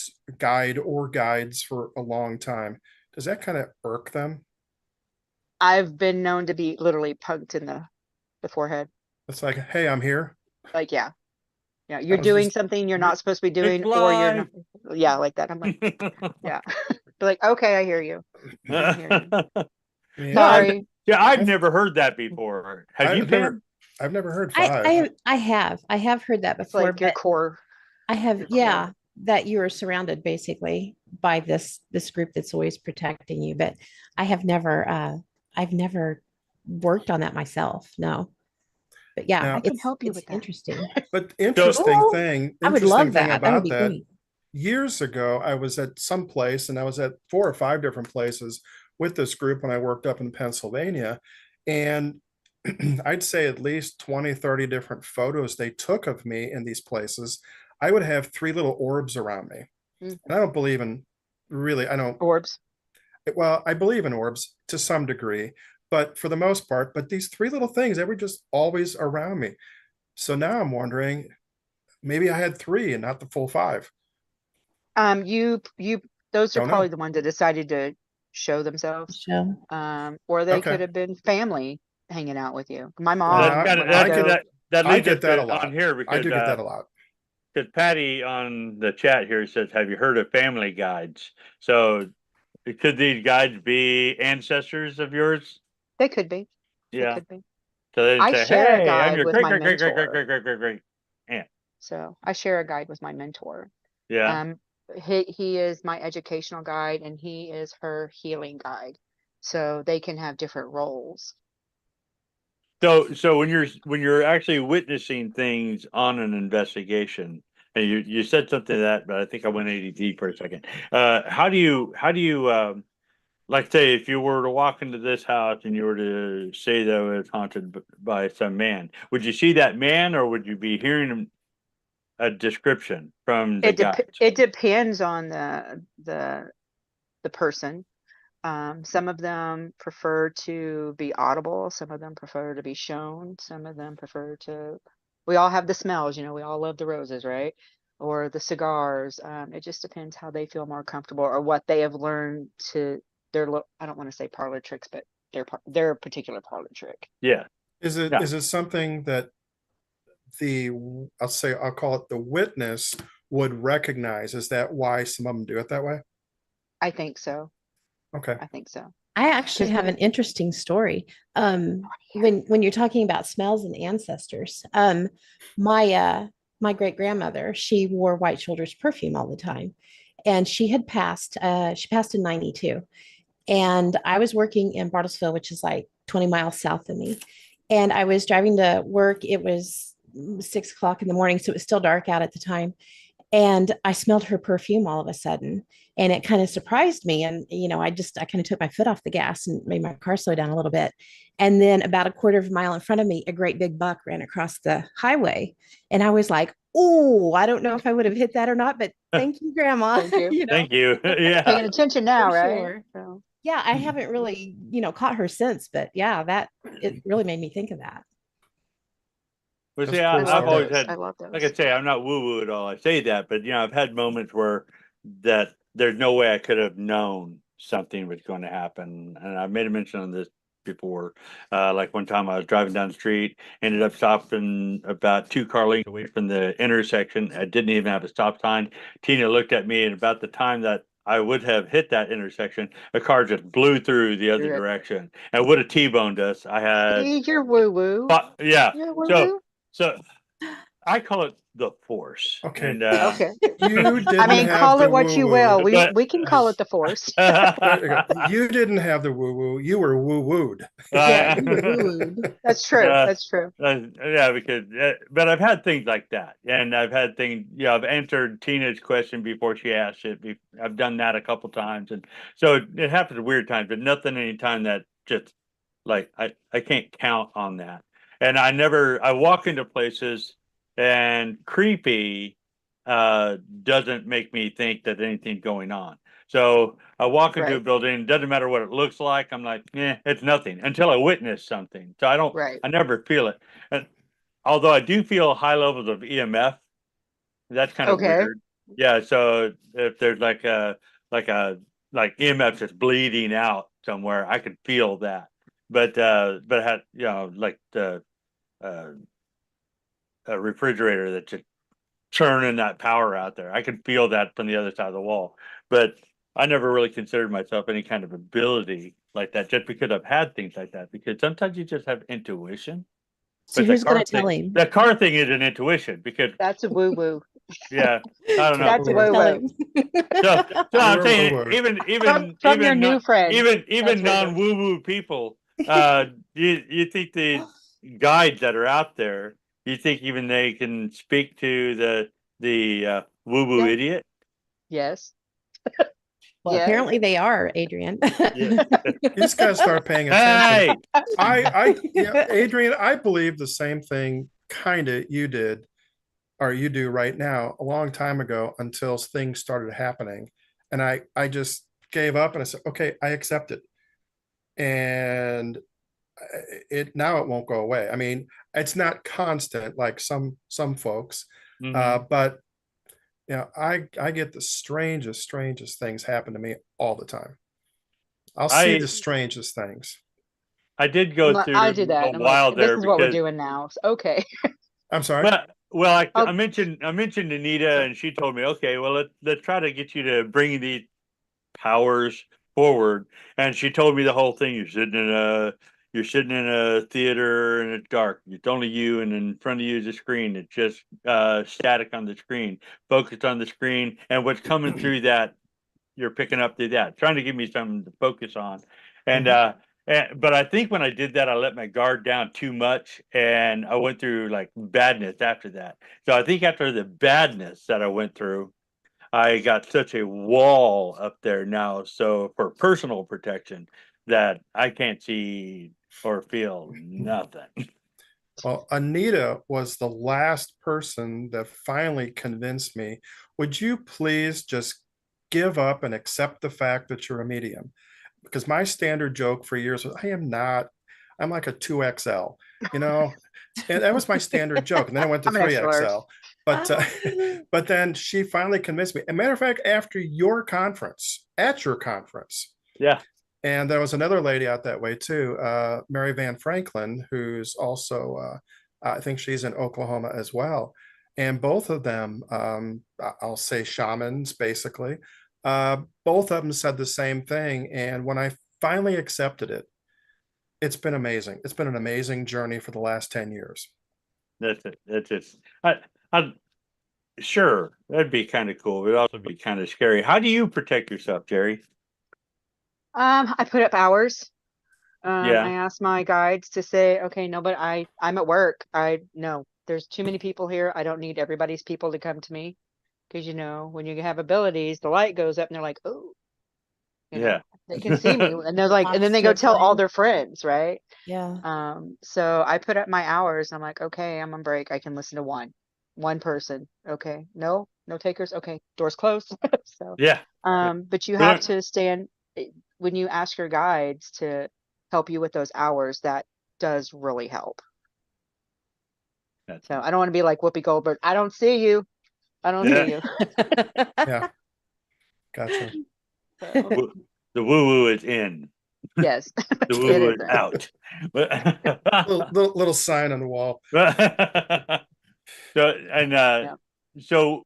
Speaker 2: or guides for a long time, does that kind of irk them?
Speaker 4: I've been known to be literally punked in the forehead.
Speaker 2: It's like, hey, I'm here.
Speaker 4: Like, yeah, you're doing something you're not supposed to be doing, or you're not. Yeah, like that. I'm like, yeah. Like, okay, I hear you.
Speaker 2: Sorry.
Speaker 1: I've never heard that before. Have you, Pam?
Speaker 2: I've never heard 5.
Speaker 3: I have heard that before.
Speaker 4: Like your core.
Speaker 3: I have, that you are surrounded basically by this group that's always protecting you. But I've never worked on that myself. No. But yeah,
Speaker 4: I can help you with that.
Speaker 3: Interesting.
Speaker 2: But interesting thing
Speaker 3: I would love that.
Speaker 2: About
Speaker 3: That would be
Speaker 2: that,
Speaker 3: great.
Speaker 2: years ago, I was at some place, and I was at 4 or 5 different places with this group when I worked up in Pennsylvania. And I'd say at least 20, 30 different photos they took of me in these places. I would have 3 little orbs around me. And I don't believe in
Speaker 4: Orbs.
Speaker 2: Well, I believe in orbs to some degree, but for the most part, but these 3 little things, they were just always around me. So now I'm wondering, maybe I had 3 and not the full 5.
Speaker 4: Those are probably the ones that decided to show themselves. Or they could have been family hanging out with you. My mom.
Speaker 1: I get that
Speaker 2: a lot
Speaker 1: on here because
Speaker 2: I do get that a lot.
Speaker 1: Because Patty on the chat here says, "Have you heard of family guides?" So, could these guides be ancestors of yours?
Speaker 4: They could be.
Speaker 1: Yeah.
Speaker 4: They could be.
Speaker 1: So
Speaker 4: I share a guide with my
Speaker 1: great. Yeah.
Speaker 4: So I share a guide with my mentor.
Speaker 1: Yeah.
Speaker 4: He is my educational guide and he is her healing guide. So they can have different roles.
Speaker 1: So when you're actually witnessing things on an investigation, and you said something to that, but I think I went ADD for a second. How do you like, say, if you were to walk into this house and you were to say that it was haunted by some man, would you see that man, or would you be hearing a description from the guide?
Speaker 4: It depends on the person. Some of them prefer to be audible. Some of them prefer to be shown. Some of them we all have the smells, we all love the roses, right? Or the cigars. It just depends how they feel more comfortable or what they have learned to I don't want to say parlor tricks, but their particular parlor trick.
Speaker 1: Yeah.
Speaker 2: Is it something that I'll call it the witness would recognize? Is that why some of them do it that way?
Speaker 4: I think so.
Speaker 2: Okay.
Speaker 4: I think so.
Speaker 3: I actually have an interesting story. When you're talking about smells and ancestors, my great grandmother, she wore White Shoulders perfume all the time, and she had passed. She passed in 92, and I was working in Bartlesville, which is like 20 miles south of me, and I was driving to work. It was 6 o'clock in the morning, so it was still dark out at the time. And I smelled her perfume all of a sudden, and it kind of surprised me. And, I kind of took my foot off the gas and made my car slow down a little bit. And then about a quarter of a mile in front of me, a great big buck ran across the highway. And I was like, oh, I don't know if I would have hit that or not, but thank you, Grandma.
Speaker 4: Thank you.
Speaker 1: Thank you. Yeah.
Speaker 4: Paying attention now,
Speaker 3: For
Speaker 4: right?
Speaker 3: sure.
Speaker 4: So,
Speaker 3: Yeah, I haven't really, caught her since, but yeah, it really made me think of that.
Speaker 1: Well,
Speaker 2: That's
Speaker 1: see,
Speaker 2: a cool
Speaker 1: I've
Speaker 2: story.
Speaker 1: always had,
Speaker 4: I love
Speaker 1: like I
Speaker 4: those.
Speaker 1: say, I'm not woo woo at all. I say that, but I've had moments where that there's no way I could have known something was going to happen. And I made a mention on this before. Like one time I was driving down the street, ended up stopping about 2 car lengths away from the intersection. I didn't even have a stop sign. Tina looked at me, and about the time that I would have hit that intersection, a car just blew through the other
Speaker 4: Through it.
Speaker 1: direction and would have T-boned us. I had,
Speaker 4: See, you're woo woo.
Speaker 1: yeah.
Speaker 4: You're woo
Speaker 1: So,
Speaker 4: woo.
Speaker 1: so I call it the force.
Speaker 2: Okay.
Speaker 1: And
Speaker 4: Okay.
Speaker 2: You didn't
Speaker 4: I mean,
Speaker 2: have
Speaker 4: call
Speaker 2: the
Speaker 4: it what you will.
Speaker 2: woo-woo.
Speaker 1: But-
Speaker 4: We can call it the force.
Speaker 2: There you go. You didn't have the woo-woo. You were woo-wooed.
Speaker 4: Yeah,
Speaker 3: Woo-wooed.
Speaker 4: that's true.
Speaker 1: Uh,
Speaker 4: That's true.
Speaker 1: yeah, because but I've had things like that, and I've had things. I've answered Tina's question before she asked it. I've done that a couple times, and so it happens at weird times, but nothing any time that just like I can't count on that. And I walk into places, and creepy doesn't make me think that anything's going on. So I walk into a
Speaker 4: Right.
Speaker 1: building, doesn't matter what it looks like. I'm like, it's nothing until I witness something. So
Speaker 4: Right.
Speaker 1: I never feel it. And although I do feel high levels of EMF, that's kind of
Speaker 4: Okay.
Speaker 1: weird. Yeah. So if there's like a like EMF just bleeding out somewhere, I could feel that. But had like the uh, a refrigerator that just churning that power out there. I could feel that from the other side of the wall. But I never really considered myself any kind of ability like that just because I've had things like that. Because sometimes you just have intuition.
Speaker 3: So
Speaker 1: But
Speaker 3: who's going to tell
Speaker 1: thing,
Speaker 3: him?
Speaker 1: the car thing is an intuition because
Speaker 4: That's a woo woo.
Speaker 1: yeah, I don't know.
Speaker 4: That's
Speaker 2: Woo-woo.
Speaker 4: woo
Speaker 3: Tell
Speaker 4: woo.
Speaker 3: him.
Speaker 1: So I'm saying
Speaker 2: Woo-woo.
Speaker 4: From your new friend.
Speaker 1: even
Speaker 4: That's
Speaker 1: non woo woo people, you think the guides that are out there, you think even they can speak to the woo woo
Speaker 4: Yeah.
Speaker 1: idiot?
Speaker 4: Yes.
Speaker 3: Well,
Speaker 4: Yes.
Speaker 3: apparently they are, Adrian.
Speaker 1: Yeah.
Speaker 2: You just got to start paying attention.
Speaker 1: Hey,
Speaker 2: Adrian, I believe the same thing kind of you did or you do right now a long time ago until things started happening. And I just gave up and I said, okay, I accept it. And now it won't go away. I mean, it's not constant like some folks,
Speaker 1: mhm.
Speaker 2: but I get the strangest things happen to me all the time. I'll see
Speaker 1: I
Speaker 2: the strangest things.
Speaker 1: I did go
Speaker 4: I do
Speaker 1: through
Speaker 4: that.
Speaker 1: a
Speaker 4: And I'm like,
Speaker 1: while
Speaker 4: this
Speaker 1: there
Speaker 4: is what we're
Speaker 1: because
Speaker 4: doing now. So, okay.
Speaker 2: I'm sorry.
Speaker 1: well, I
Speaker 4: I'll-
Speaker 1: mentioned Anita, and she told me, okay, well, let's try to get you to bring these powers forward. And she told me the whole thing. You're sitting in a theater and it's dark. It's only you, and in front of you is a screen. It's just static on the screen, focused on the screen, and what's coming through that you're picking up through that, trying to give me something to focus on. And but I think when I did that, I let my guard down too much, and I went through like badness after that. So I think after the badness that I went through, I got such a wall up there now. So for personal protection, that I can't see or feel nothing.
Speaker 2: Well, Anita was the last person that finally convinced me. Would you please just give up and accept the fact that you're a medium? Because my standard joke for years was, I am not. I'm like a 2XL, you know, and that was my standard joke. And then I went to
Speaker 4: I'm an extra large.
Speaker 2: 3XL. But then she finally convinced me. As a matter of fact, after your conference, at your conference,
Speaker 1: Yeah.
Speaker 2: and there was another lady out that way too, Mary Van Franklin, who's also, I think she's in Oklahoma as well. And both of them, I'll say shamans, basically, both of them said the same thing. And when I finally accepted it, it's been amazing. It's been an amazing journey for the last 10 years.
Speaker 1: That's it. That's it. I sure that'd be kind of cool. It'd also be kind of scary. How do you protect yourself, Jeri?
Speaker 4: I put up hours.
Speaker 1: Yeah.
Speaker 4: I asked my guides to say, okay, no, but I'm at work. No, there's too many people here. I don't need everybody's people to come to me. Because, when you have abilities, the light goes up and they're like, oh,
Speaker 1: Yeah.
Speaker 4: they can see me. And they're like, and then they go
Speaker 3: Monster
Speaker 4: tell all
Speaker 3: brain.
Speaker 4: their friends, right?
Speaker 3: Yeah.
Speaker 4: So I put up my hours and I'm like, okay, I'm on break. I can listen to one person. Okay. No takers. Okay. Doors closed. So,
Speaker 1: Yeah.
Speaker 4: but you have
Speaker 1: Brilliant.
Speaker 4: to stand when you ask your guides to help you with those hours, that does really help. So I don't want to be like Whoopi Goldberg. I don't see you. I don't see you.
Speaker 2: Yeah. Gotcha.
Speaker 4: So,
Speaker 1: The woo-woo is in.
Speaker 4: yes,
Speaker 1: The
Speaker 4: it
Speaker 1: woo-woo
Speaker 4: is.
Speaker 1: is out.
Speaker 2: Little sign on the wall.
Speaker 1: So and
Speaker 4: Yeah.
Speaker 1: so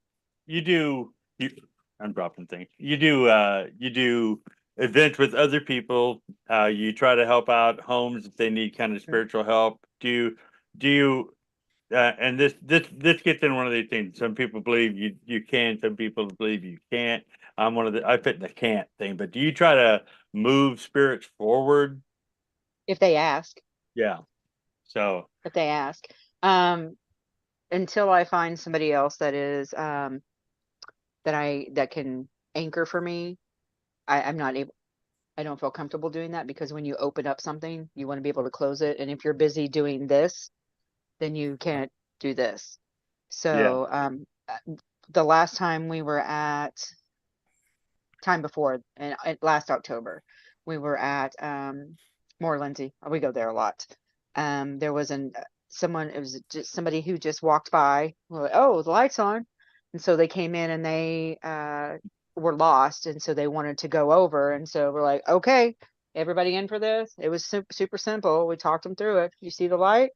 Speaker 1: I'm dropping things. You do events with other people. You try to help out homes if they need kind of spiritual help. Do you and this gets in one of these things. Some people believe you can, some people believe you can't. I fit in the can't thing, but do you try to move spirits forward?
Speaker 4: If they ask.
Speaker 1: Yeah. So
Speaker 4: If they ask. Um, until I find somebody else that is that can anchor for me, I'm not able. I don't feel comfortable doing that, because when you open up something, you want to be able to close it. And if you're busy doing this, then you can't do this.
Speaker 1: yeah.
Speaker 4: So the last time we were time before, and last October, we were at More Lindsay. We go there a lot. There was someone. It was just somebody who just walked by. We're like, oh, the light's on, and so they came in and they were lost, and so they wanted to go over, and so we're like, okay, everybody in for this. It was super simple. We talked them through it. You see the light?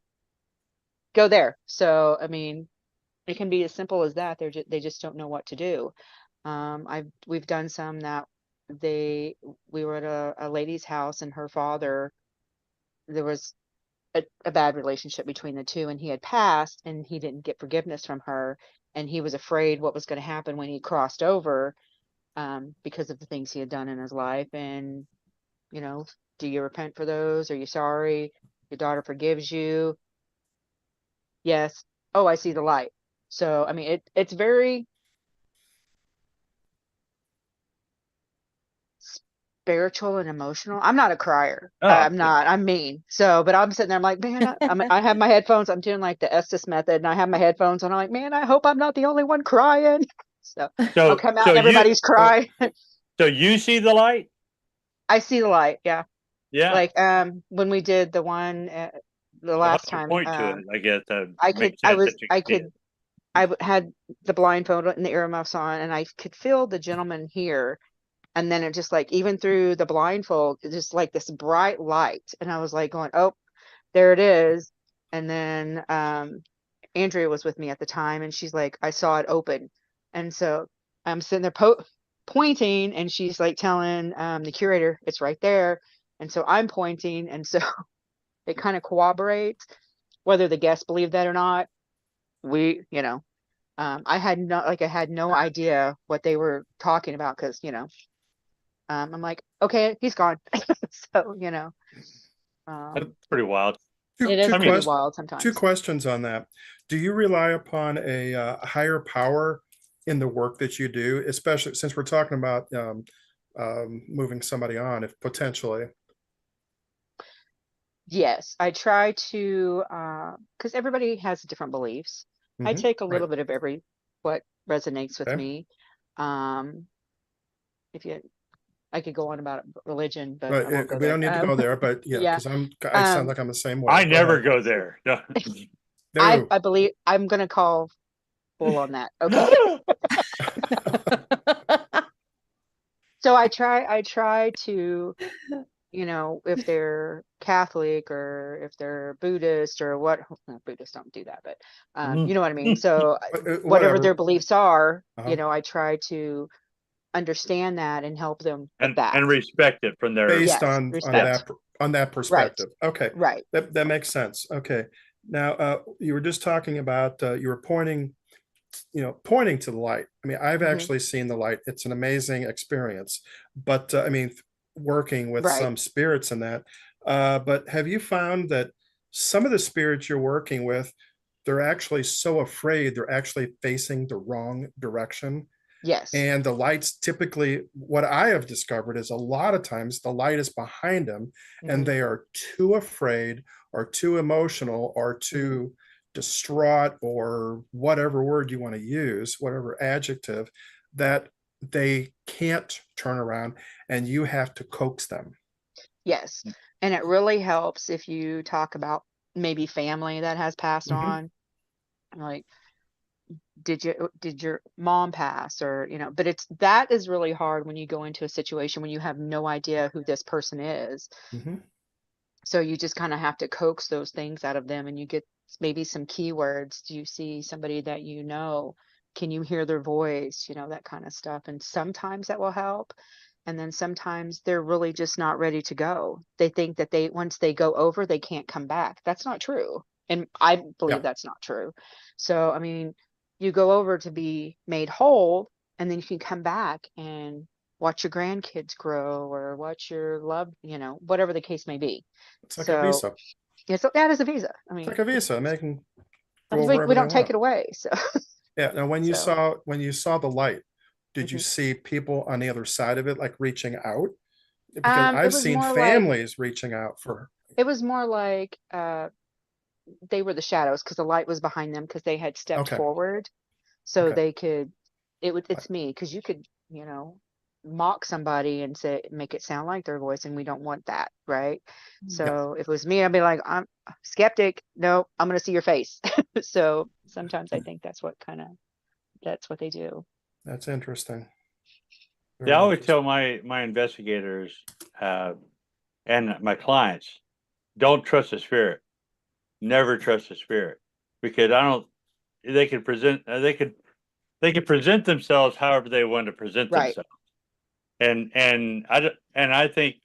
Speaker 4: Go there. So I mean, it can be as simple as that. They just don't know what to do. We've done some that we were at a lady's house, and her father, there was a bad relationship between the two, and he had passed and he didn't get forgiveness from her, and he was afraid what was going to happen when he crossed over, because of the things he had done in his life. And do you repent for those? Are you sorry? Your daughter forgives you? Yes. Oh, I see the light. So I mean, it's very spiritual and emotional. I'm not a crier.
Speaker 1: Oh,
Speaker 4: I'm not. I'm mean. So, but I'm sitting there. I'm like, man, I have my headphones. I'm doing like the Estes method, and I have my headphones on. I'm like, man, I hope I'm not the only one crying. So I'll
Speaker 1: so
Speaker 4: come out
Speaker 1: so
Speaker 4: and
Speaker 1: you
Speaker 4: everybody's crying.
Speaker 1: so you see the light?
Speaker 4: I see the light. Yeah.
Speaker 1: Yeah.
Speaker 4: Like when we did the one the
Speaker 1: You'll have
Speaker 4: last
Speaker 1: to
Speaker 4: time,
Speaker 1: point to it, I guess, to
Speaker 4: I
Speaker 1: make
Speaker 4: could.
Speaker 1: sense that you can see it.
Speaker 4: Had the blindfold and the earmuffs on, and I could feel the gentleman here. And then it just like, even through the blindfold, it's just like this bright light. And I was like going, oh, there it is. And then Andrea was with me at the time, and she's like, I saw it open. And so I'm sitting there pointing, and she's like telling the curator, it's right there. And so I'm pointing. And so it kind of corroborates whether the guests believe that or not. I had no idea what they were talking about, because, I'm like, okay, he's gone. So,
Speaker 1: That's pretty wild.
Speaker 4: it
Speaker 2: Two
Speaker 4: is
Speaker 1: I mean,
Speaker 4: pretty
Speaker 2: questions.
Speaker 4: wild
Speaker 2: Two
Speaker 4: sometimes.
Speaker 2: questions on that. Do you rely upon a higher power in the work that you do, especially since we're talking about moving somebody on, if potentially?
Speaker 4: Yes, I try to, because everybody has different beliefs. I take a
Speaker 2: Right.
Speaker 4: little bit of what resonates with
Speaker 2: Okay.
Speaker 4: me. Um, if you, I could go on about religion, but
Speaker 2: But
Speaker 4: I won't go
Speaker 2: we
Speaker 4: there.
Speaker 2: don't need to go there. But yeah,
Speaker 4: Yeah.
Speaker 2: because I sound
Speaker 4: Um,
Speaker 2: like I'm the same way.
Speaker 1: I
Speaker 2: Go
Speaker 1: never
Speaker 2: ahead.
Speaker 1: go there. No.
Speaker 2: No.
Speaker 4: I believe I'm gonna call bull on that. Okay. So I try to, if they're Catholic or if they're Buddhist or what, no, Buddhists don't do that, but you know what I mean? So whatever their
Speaker 2: Whatever.
Speaker 4: beliefs are,
Speaker 2: Uh-huh.
Speaker 4: I try to understand that and help them with that.
Speaker 1: and respect it from their
Speaker 2: Based
Speaker 4: Yes,
Speaker 2: on
Speaker 4: respect.
Speaker 2: that
Speaker 4: Right,
Speaker 2: perspective. Okay,
Speaker 4: right.
Speaker 2: that makes sense. Okay, now you were just talking about you were pointing to the light. I mean, I've
Speaker 4: Hmm.
Speaker 2: actually seen the light. It's an amazing experience. But I mean, working with
Speaker 4: Right.
Speaker 2: some spirits in that. But have you found that some of the spirits you're working with, they're actually so afraid they're actually facing the wrong direction.
Speaker 4: Yes.
Speaker 2: And the lights typically, what I have discovered is a lot of times the light is behind them and they are too afraid or too emotional or too distraught or whatever word you want to use, whatever adjective, that they can't turn around and you have to coax them.
Speaker 4: Yes. And it really helps if you talk about maybe family that has passed on. Like, did your mom pass, or but that is really hard when you go into a situation when you have no idea who this person is. So you just kind of have to coax those things out of them, and you get maybe some keywords. Do you see somebody that can you hear their voice, that kind of stuff. And sometimes that will help, and then sometimes they're really just not ready to go. They think that once they go over, they can't come back. That's not true, and I believe that's not true. So I mean, you go over to be made whole, and then you can come back and watch your grandkids grow or watch your love, whatever the case may be.
Speaker 2: It's like a visa.
Speaker 4: Yeah, so that is a visa. I mean,
Speaker 2: it's like a visa. They can go
Speaker 4: we don't take it away. So
Speaker 2: yeah. Now, when you saw the light, did you see people on the other side of it, like reaching out? Because I've seen families reaching out for.
Speaker 4: It was more like they were the shadows because the light was behind them because they had stepped forward, so they could. It's me, because you could mock somebody and make it sound like their voice, and we don't want that, right? So if it was me, I'd be like, I'm skeptic. No, I'm gonna see your face. So sometimes I think that's what they do.
Speaker 2: That's interesting.
Speaker 1: I always tell my investigators and my clients, don't trust the spirit. Never trust the spirit, because they can present themselves however they want to present themselves. And I think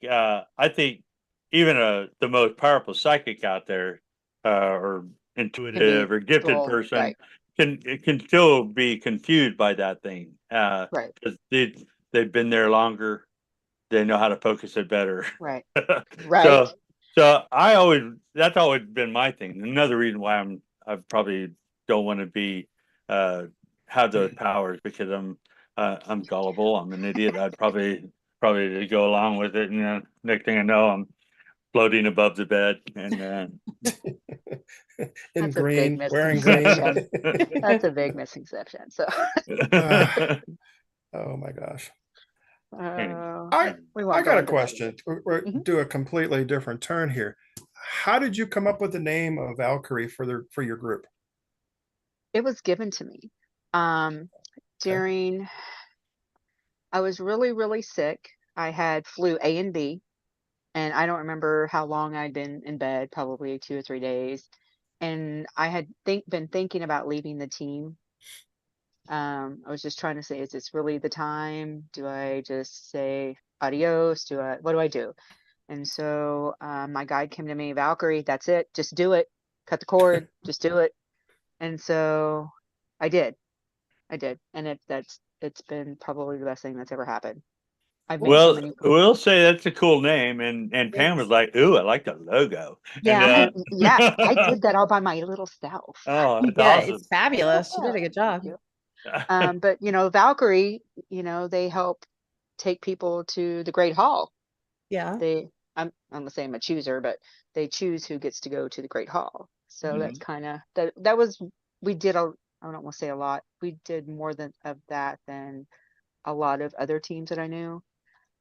Speaker 1: even the most powerful psychic out there, or intuitive or gifted person, can still be confused by that thing. Because they've been there longer, they know how to focus it better.
Speaker 4: Right.
Speaker 1: So that's always been my thing. Another reason why I probably don't want to be have those powers, because I'm gullible. I'm an idiot. I'd probably go along with it, and next thing I know, I'm floating above the bed and
Speaker 2: in green, wearing green.
Speaker 4: That's a big misconception. So.
Speaker 2: Oh my gosh.
Speaker 4: I
Speaker 2: got a question. We're do a completely different turn here. How did you come up with the name of Valkyrie for your group?
Speaker 4: It was given to me during. I was really, really sick. I had flu A and B, and I don't remember how long I'd been in bed, probably 2 or 3 days. And I had been thinking about leaving the team. I was just trying to say, is this really the time? Do I just say adios? What do I do? And so my guide came to me, Valkyrie, that's it. Just do it. Cut the cord. Just do it. And so I did. And it's been probably the best thing that's ever happened.
Speaker 1: We'll say that's a cool name, and Pam was like, "Ooh, I like the logo."
Speaker 3: Yeah,
Speaker 4: and, I did that all by my little self.
Speaker 1: Oh, that's awesome!
Speaker 3: It's fabulous. You did a good job.
Speaker 4: But Valkyrie, they help take people to the Great Hall.
Speaker 3: Yeah.
Speaker 4: I'm gonna say I'm a chooser, but they choose who gets to go to the Great Hall. So that's kind of that was we did I don't want to say a lot. We did more of that than a lot of other teams that I knew.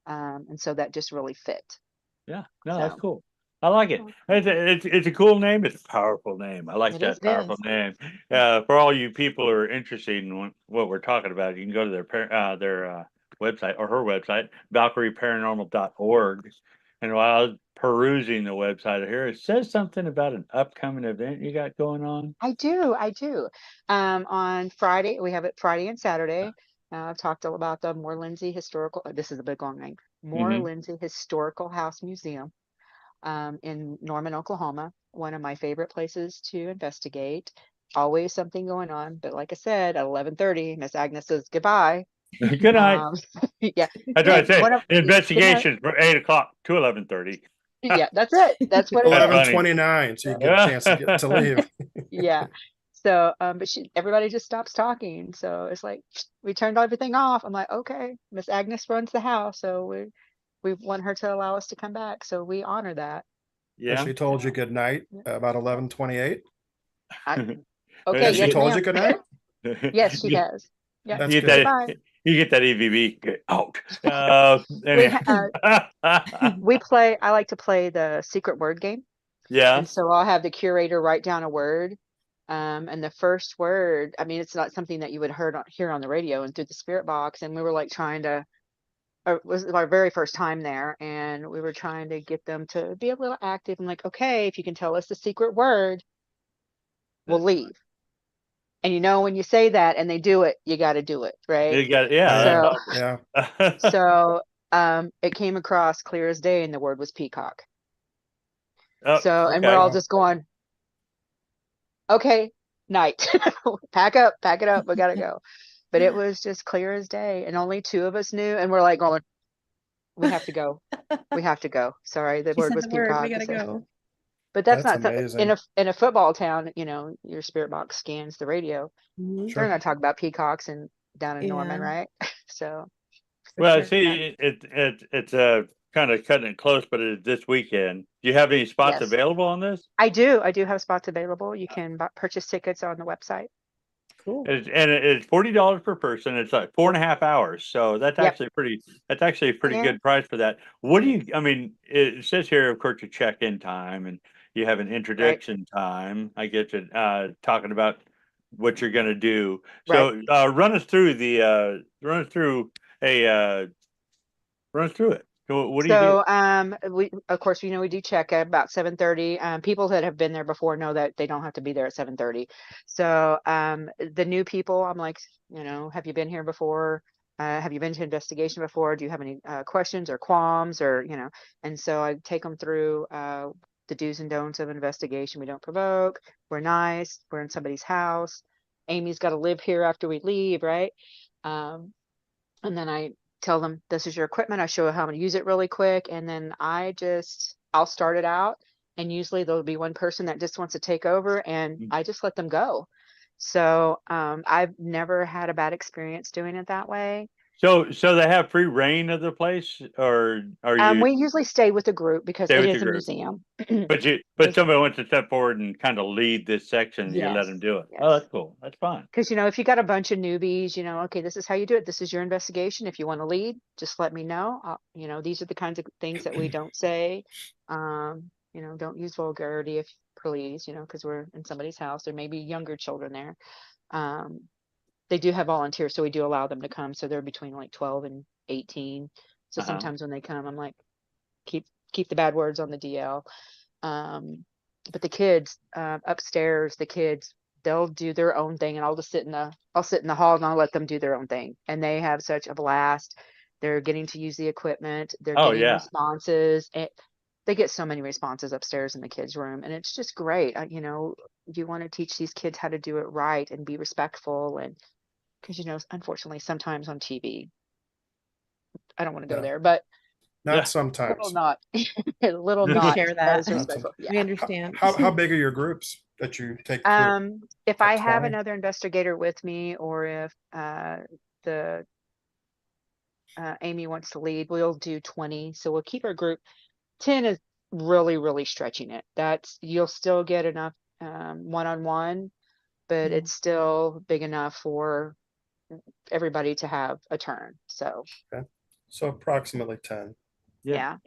Speaker 4: And so that just really fit.
Speaker 1: Yeah, no, that's cool. I like it. It's a cool name. It's a powerful name. I like that powerful name. For all you people who are interested in what we're talking about, you can go to their website, or her website, ValkyrieParanormal.org. And while I was perusing the website here, it says something about an upcoming event you got going on.
Speaker 4: I do. On Friday, we have it Friday and Saturday. I've talked about the Moore Lindsay Historical. This is a big long name. Moore Lindsay Historical House Museum in Norman, Oklahoma. One of my favorite places to investigate. Always something going on. But like I said, at 11:30, Miss Agnes says goodbye.
Speaker 1: Good night.
Speaker 4: Yeah.
Speaker 1: That's what I say. Investigation from 8 o'clock to 11:30.
Speaker 4: Yeah, that's it. That's what
Speaker 2: 11:29. So you get a chance to leave.
Speaker 4: Yeah. So, but everybody just stops talking. So it's like we turned everything off. I'm like, okay, Miss Agnes runs the house, so we want her to allow us to come back. So we honor that.
Speaker 2: Has
Speaker 1: Yeah.
Speaker 2: she told you good night about 11:28?
Speaker 4: Okay,
Speaker 2: Has she
Speaker 4: yes,
Speaker 2: told
Speaker 4: ma'am.
Speaker 2: you good night?
Speaker 4: Yes, she has. Yeah.
Speaker 2: That's
Speaker 1: you
Speaker 2: good.
Speaker 1: get
Speaker 4: Bye.
Speaker 1: that. You get that EVB out.
Speaker 4: I like to play the secret word game.
Speaker 1: Yeah.
Speaker 4: And so I'll have the curator write down a word. And the first word, I mean, it's not something that you would hear on the radio and through the spirit box. And we were like trying to, it was our very first time there. And we were trying to get them to be a little active. I'm like, okay, if you can tell us the secret word, we'll leave. And when you say that and they do it, you got to do it, right?
Speaker 1: You got, yeah.
Speaker 2: Yeah.
Speaker 4: So it came across clear as day, and the word was peacock.
Speaker 1: Oh,
Speaker 4: And we're all just going, okay, night, pack it up, we gotta go. But it was just clear as day, and only two of us knew, and we're like going, we have to go, sorry, the word was peacock.
Speaker 3: We gotta go.
Speaker 4: But that's
Speaker 2: That's
Speaker 4: not
Speaker 2: amazing.
Speaker 4: in a football town, your spirit box scans the radio.
Speaker 3: Mhm.
Speaker 4: They're not talking about peacocks down in Norman,
Speaker 3: Yeah.
Speaker 4: right? So
Speaker 3: For
Speaker 1: well,
Speaker 3: sure.
Speaker 1: see, it's kind of cutting it close, but it's this weekend. Do you have any spots
Speaker 4: Yes.
Speaker 1: available on this?
Speaker 4: I do have spots available. You can purchase tickets on the website.
Speaker 3: Cool.
Speaker 1: It's $40 per person. It's like 4.5 hours. So that's
Speaker 4: Yep.
Speaker 1: actually a pretty
Speaker 4: Yeah.
Speaker 1: good price for that. What do you, I mean, it says here, of course, your check-in time and you have an introduction time. I get you talking about what you're going to do. So run us through it. So what do you do?
Speaker 4: So we of course we do check at about 7:30. People that have been there before know that they don't have to be there at 7:30. So the new people, I'm like, have you been here before? Have you been to investigation before? Do you have any questions or qualms or and so I take them through the do's and don'ts of investigation. We don't provoke, we're nice, we're in somebody's house. Amy's got to live here after we leave, right? And then I tell them, this is your equipment. I show how I'm going to use it really quick. And then I'll start it out. And usually there'll be one person that just wants to take over and I just let them go. So I've never had a bad experience doing it that way.
Speaker 1: So they have free reign of the place, or are you
Speaker 4: We usually stay with a group because
Speaker 1: stay
Speaker 4: it
Speaker 1: with the
Speaker 4: is a
Speaker 1: group?
Speaker 4: museum.
Speaker 1: But somebody wants to step forward and kind of lead this section, you let them do it. Oh,
Speaker 4: Yes.
Speaker 1: that's cool. That's fine.
Speaker 4: Because, if you got a bunch of newbies, okay, this is how you do it. This is your investigation. If you want to lead, just let me know. These are the kinds of things that we don't say. Don't use vulgarity if please, because we're in somebody's house. There may be younger children there. They do have volunteers, so we do allow them to come. So they're between like 12 and 18. So sometimes when they come, I'm like, keep the bad words on the DL. But the kids upstairs, they'll do their own thing, and I'll sit in the hall and I'll let them do their own thing. And they have such a blast. They're getting to use the equipment. They're getting responses. They get so many responses upstairs in the kids' room, and it's just great. You want to teach these kids how to do it right and be respectful, and because unfortunately, sometimes on TV, I don't want to go there, but
Speaker 2: not sometimes.
Speaker 4: A little not
Speaker 3: share that.
Speaker 4: as respectful.
Speaker 3: We understand.
Speaker 2: How big are your groups that you take through?
Speaker 4: If I have
Speaker 2: 20?
Speaker 4: another investigator with me, or if the Amy wants to lead, we'll do 20. So we'll keep our group. 10 is really, really stretching it. You'll still get enough one-on-one, but it's still big enough for everybody to have a turn. So
Speaker 2: Okay. So approximately 10.
Speaker 4: yeah.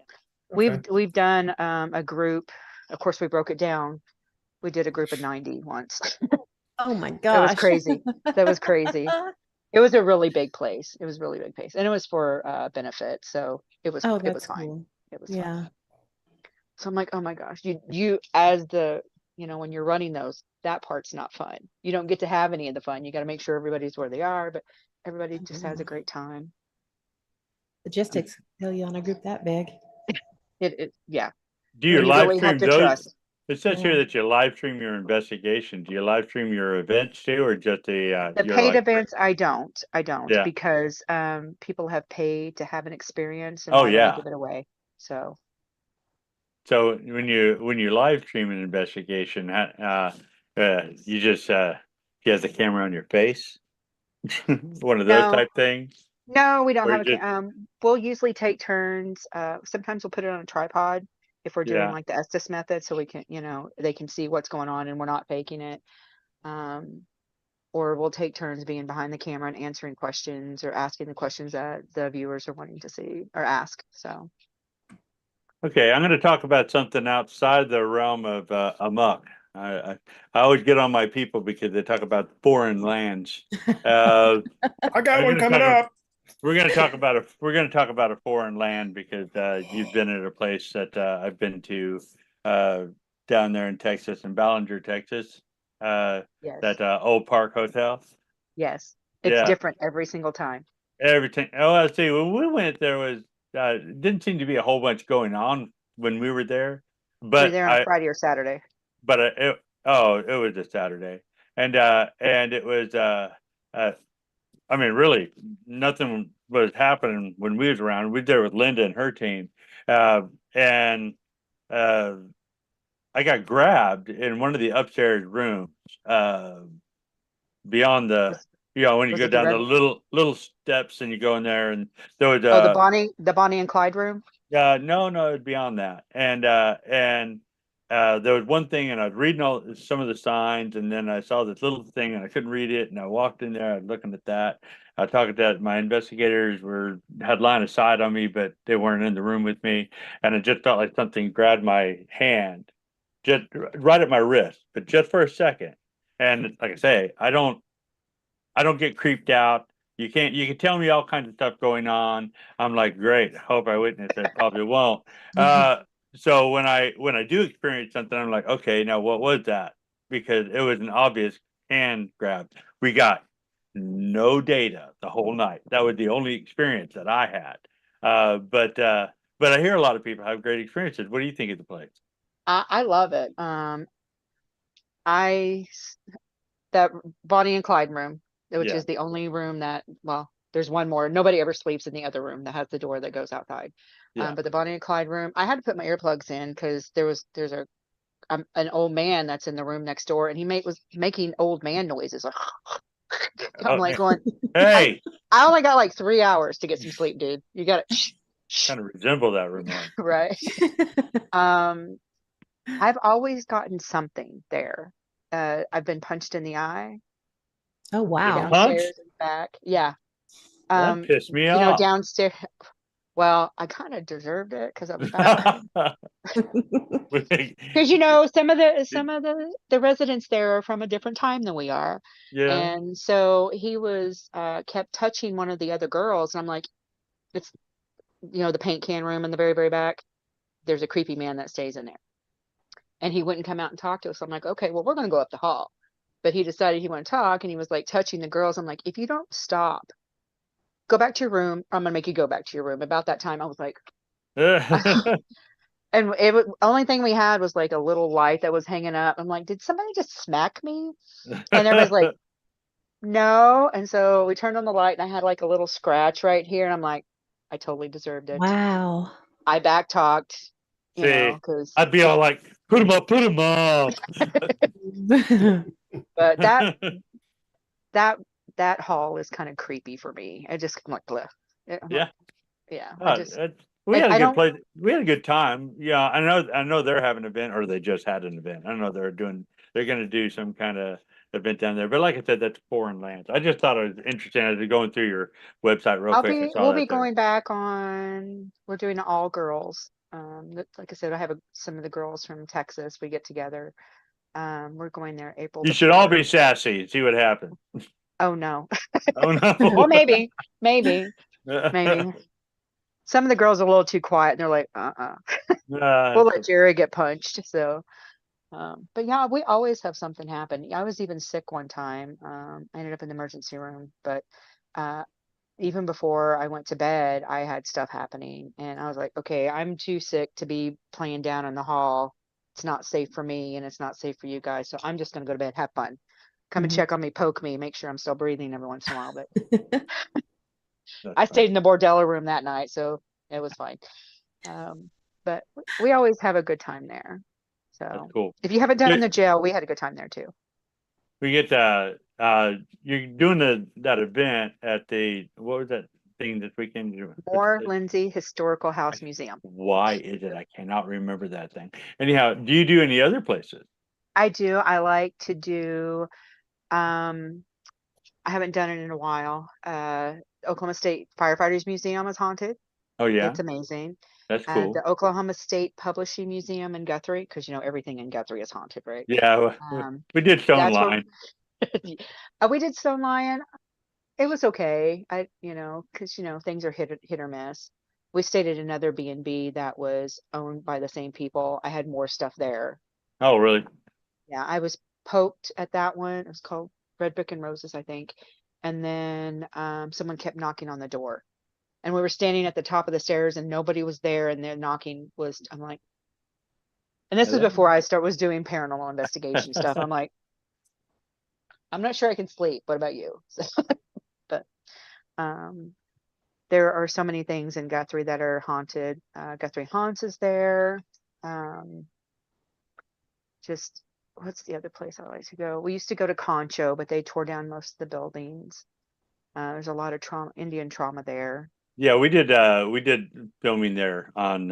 Speaker 2: Okay.
Speaker 4: We've done a group. Of course, we broke it down. We did a group of 90 once.
Speaker 3: Oh my
Speaker 4: That
Speaker 3: gosh.
Speaker 4: was crazy. That was crazy. It was a really big place. It was really big place, and it was for benefit. So it was
Speaker 3: Oh,
Speaker 4: it
Speaker 3: that's
Speaker 4: was fine.
Speaker 3: cool.
Speaker 4: It was
Speaker 3: Yeah.
Speaker 4: fine. So I'm like, oh my gosh, you as the when you're running those, that part's not fun. You don't get to have any of the fun. You got to make sure everybody's where they are, but everybody just has a great time.
Speaker 3: Logistics tell you on a group that big.
Speaker 4: Yeah.
Speaker 1: Do you
Speaker 4: You
Speaker 1: live
Speaker 4: really have
Speaker 1: stream
Speaker 4: to
Speaker 1: those?
Speaker 4: trust.
Speaker 1: It says here that you live stream your investigation. Do you live stream your events too, or just
Speaker 4: The
Speaker 1: your
Speaker 4: paid
Speaker 1: live
Speaker 4: events, I don't
Speaker 1: Yeah.
Speaker 4: because people have paid to have an experience, and
Speaker 1: Oh
Speaker 4: why would I
Speaker 1: yeah.
Speaker 4: give it away? So
Speaker 1: So when you live stream an investigation, you just She has the camera on your face. One of those
Speaker 4: No,
Speaker 1: type things.
Speaker 4: no, we don't
Speaker 1: Or
Speaker 4: have
Speaker 1: you
Speaker 4: a
Speaker 1: just
Speaker 4: we'll usually take turns. Sometimes we'll put it on a tripod if we're doing
Speaker 1: yeah.
Speaker 4: like the Estes method, so we can, they can see what's going on and we're not faking it. Um, or we'll take turns being behind the camera and answering questions or asking the questions that the viewers are wanting to see or ask. So
Speaker 1: Okay, I'm going to talk about something outside the realm of amok. I always get on my people because they talk about foreign lands. Uh,
Speaker 2: I got
Speaker 1: I'm
Speaker 2: one
Speaker 1: going to
Speaker 2: coming
Speaker 1: talk.
Speaker 2: up.
Speaker 1: We're going to talk about a foreign land because you've been at a place that I've been to uh, down there in Texas, in Ballinger, Texas.
Speaker 4: yes,
Speaker 1: That old Park Hotel.
Speaker 4: yes, it's
Speaker 1: Yeah,
Speaker 4: different every single time.
Speaker 1: everything. Oh, I see. When we went, there was didn't seem to be a whole bunch going on when we were there,
Speaker 4: We're
Speaker 1: but
Speaker 4: there on a
Speaker 1: I
Speaker 4: Friday or Saturday.
Speaker 1: but it was a Saturday, and it was uh I mean really nothing was happening when we was around. We were there with Linda and her team, and uh I got grabbed in one of the upstairs rooms, uh beyond the
Speaker 4: Was
Speaker 1: when you
Speaker 4: was
Speaker 1: go
Speaker 4: it the
Speaker 1: down the
Speaker 4: red?
Speaker 1: little steps and you go in there and there was
Speaker 4: Oh, the Bonnie and Clyde room.
Speaker 1: no, it's beyond that. And there was one thing, and I was reading some of the signs, and then I saw this little thing, and I couldn't read it, and I walked in there, I was looking at that. I was talking to that. My investigators had line of sight on me, but they weren't in the room with me, and it just felt like something grabbed my hand, just right at my wrist, but just for a second. And like I say, I don't get creeped out. You can tell me all kinds of stuff going on. I'm like, great. Hope I witness it. Probably won't. Uh, so when I do experience something, I'm like, okay, now what was that? Because it was an obvious hand grab. We got no data the whole night. That was the only experience that I had. But I hear a lot of people have great experiences. What do you think of the place?
Speaker 4: I love it. I that Bonnie and Clyde room, which
Speaker 1: Yeah,
Speaker 4: is the only room that, well, there's one more. Nobody ever sleeps in the other room that has the door that goes outside.
Speaker 1: yeah.
Speaker 4: But the Bonnie and Clyde room, I had to put my earplugs in because there's an old man that's in the room next door, and was making old man noises. Like, I'm
Speaker 1: Oh,
Speaker 4: like going, I
Speaker 1: hey,
Speaker 4: I only got like 3 hours to get some sleep, dude. You got to
Speaker 1: kind of resemble that remark.
Speaker 4: right. Um, I've always gotten something there. I've been punched in the eye,
Speaker 3: Oh, wow.
Speaker 1: Punch?
Speaker 4: downstairs and back. Yeah.
Speaker 1: That pissed me
Speaker 4: You know,
Speaker 1: off.
Speaker 4: downstairs. Well, I kind of deserved it because I was battling. Because some of the residents there are from a different time than we are,
Speaker 1: Yeah.
Speaker 4: and so he was kept touching one of the other girls, and I'm like, it's the paint can room in the very very back. There's a creepy man that stays in there, and he wouldn't come out and talk to us. I'm like, okay, well we're gonna go up the hall, but he decided he wanted to talk, and he was like touching the girls. I'm like, if you don't stop, go back to your room, or I'm gonna make you go back to your room. About that time, I was like. And only thing we had was like a little light that was hanging up. I'm like, did somebody just smack me? And everybody's like, no. And so we turned on the light and I had like a little scratch right here. And I'm like, I totally deserved it.
Speaker 3: Wow.
Speaker 4: I back talked,
Speaker 1: See,
Speaker 4: because,
Speaker 1: I'd be all like, put him up.
Speaker 4: but that, that hall is kind of creepy for me. I just, I'm like, bleh. I'm like,
Speaker 1: Yeah.
Speaker 4: yeah,
Speaker 1: We had a
Speaker 4: I
Speaker 1: good
Speaker 4: don't,
Speaker 1: place. We had a good time. Yeah, I know they're having an event or they just had an event. I don't know they're going to do some kind of event down there. But like I said, that's foreign lands. I just thought it was interesting as you're going through your website real quick. I saw
Speaker 4: we'll be
Speaker 1: that there.
Speaker 4: going back we're doing all girls. Like I said, I have some of the girls from Texas. We get together. We're going there April
Speaker 1: You
Speaker 4: the
Speaker 1: should all
Speaker 4: 4th.
Speaker 1: be sassy and see what happens.
Speaker 4: Oh no.
Speaker 1: Oh
Speaker 4: Well,
Speaker 1: no.
Speaker 4: maybe. Some of the girls are a little too quiet and they're like, We'll let
Speaker 1: Uh,
Speaker 4: Jerry get punched. So, but yeah, we always have something happen. I was even sick one time. I ended up in the emergency room, but uh, even before I went to bed, I had stuff happening, and I was like, okay, I'm too sick to be playing down in the hall. It's not safe for me, and it's not safe for you guys. So I'm just gonna go to bed. Have fun. Come and
Speaker 3: Mhm.
Speaker 4: check on me, poke me, make sure I'm still breathing every once in a while. But
Speaker 1: that's
Speaker 4: I
Speaker 1: funny.
Speaker 4: stayed in the bordello room that night, so it was fine. Um, but we always have a good time there.
Speaker 1: That's
Speaker 4: So
Speaker 1: cool.
Speaker 4: if you haven't done the jail, we had a good time there too.
Speaker 1: We get you're doing that event at what was that thing this weekend?
Speaker 4: Moore Lindsay Historical House Museum.
Speaker 1: Why is it? I cannot remember that thing. Anyhow, do you do any other places?
Speaker 4: I do. I like to do. I haven't done it in a while. Oklahoma State Firefighters Museum is haunted.
Speaker 1: Oh yeah,
Speaker 4: It's amazing.
Speaker 1: that's cool.
Speaker 4: The Oklahoma State Publishing Museum in Guthrie, because everything in Guthrie is haunted, right?
Speaker 1: Yeah, we did Stone
Speaker 4: That's where
Speaker 1: Line.
Speaker 4: we did Stone Lion. It was okay. Because things are hit or miss. We stayed at another B&B that was owned by the same people. I had more stuff there.
Speaker 1: Oh really?
Speaker 4: Yeah, I was poked at that one. It was called Red Brick and Roses, I think. And then someone kept knocking on the door. And we were standing at the top of the stairs and nobody was there. And their knocking was, I'm like, and this was before I was doing paranormal investigation stuff. I'm like, I'm not sure I can sleep. What about you? But there are so many things in Guthrie that are haunted. Guthrie Haunts is there. Just what's the other place I like to go? We used to go to Concho, but they tore down most of the buildings. There's a lot of Indian trauma there.
Speaker 1: Yeah, we did filming there on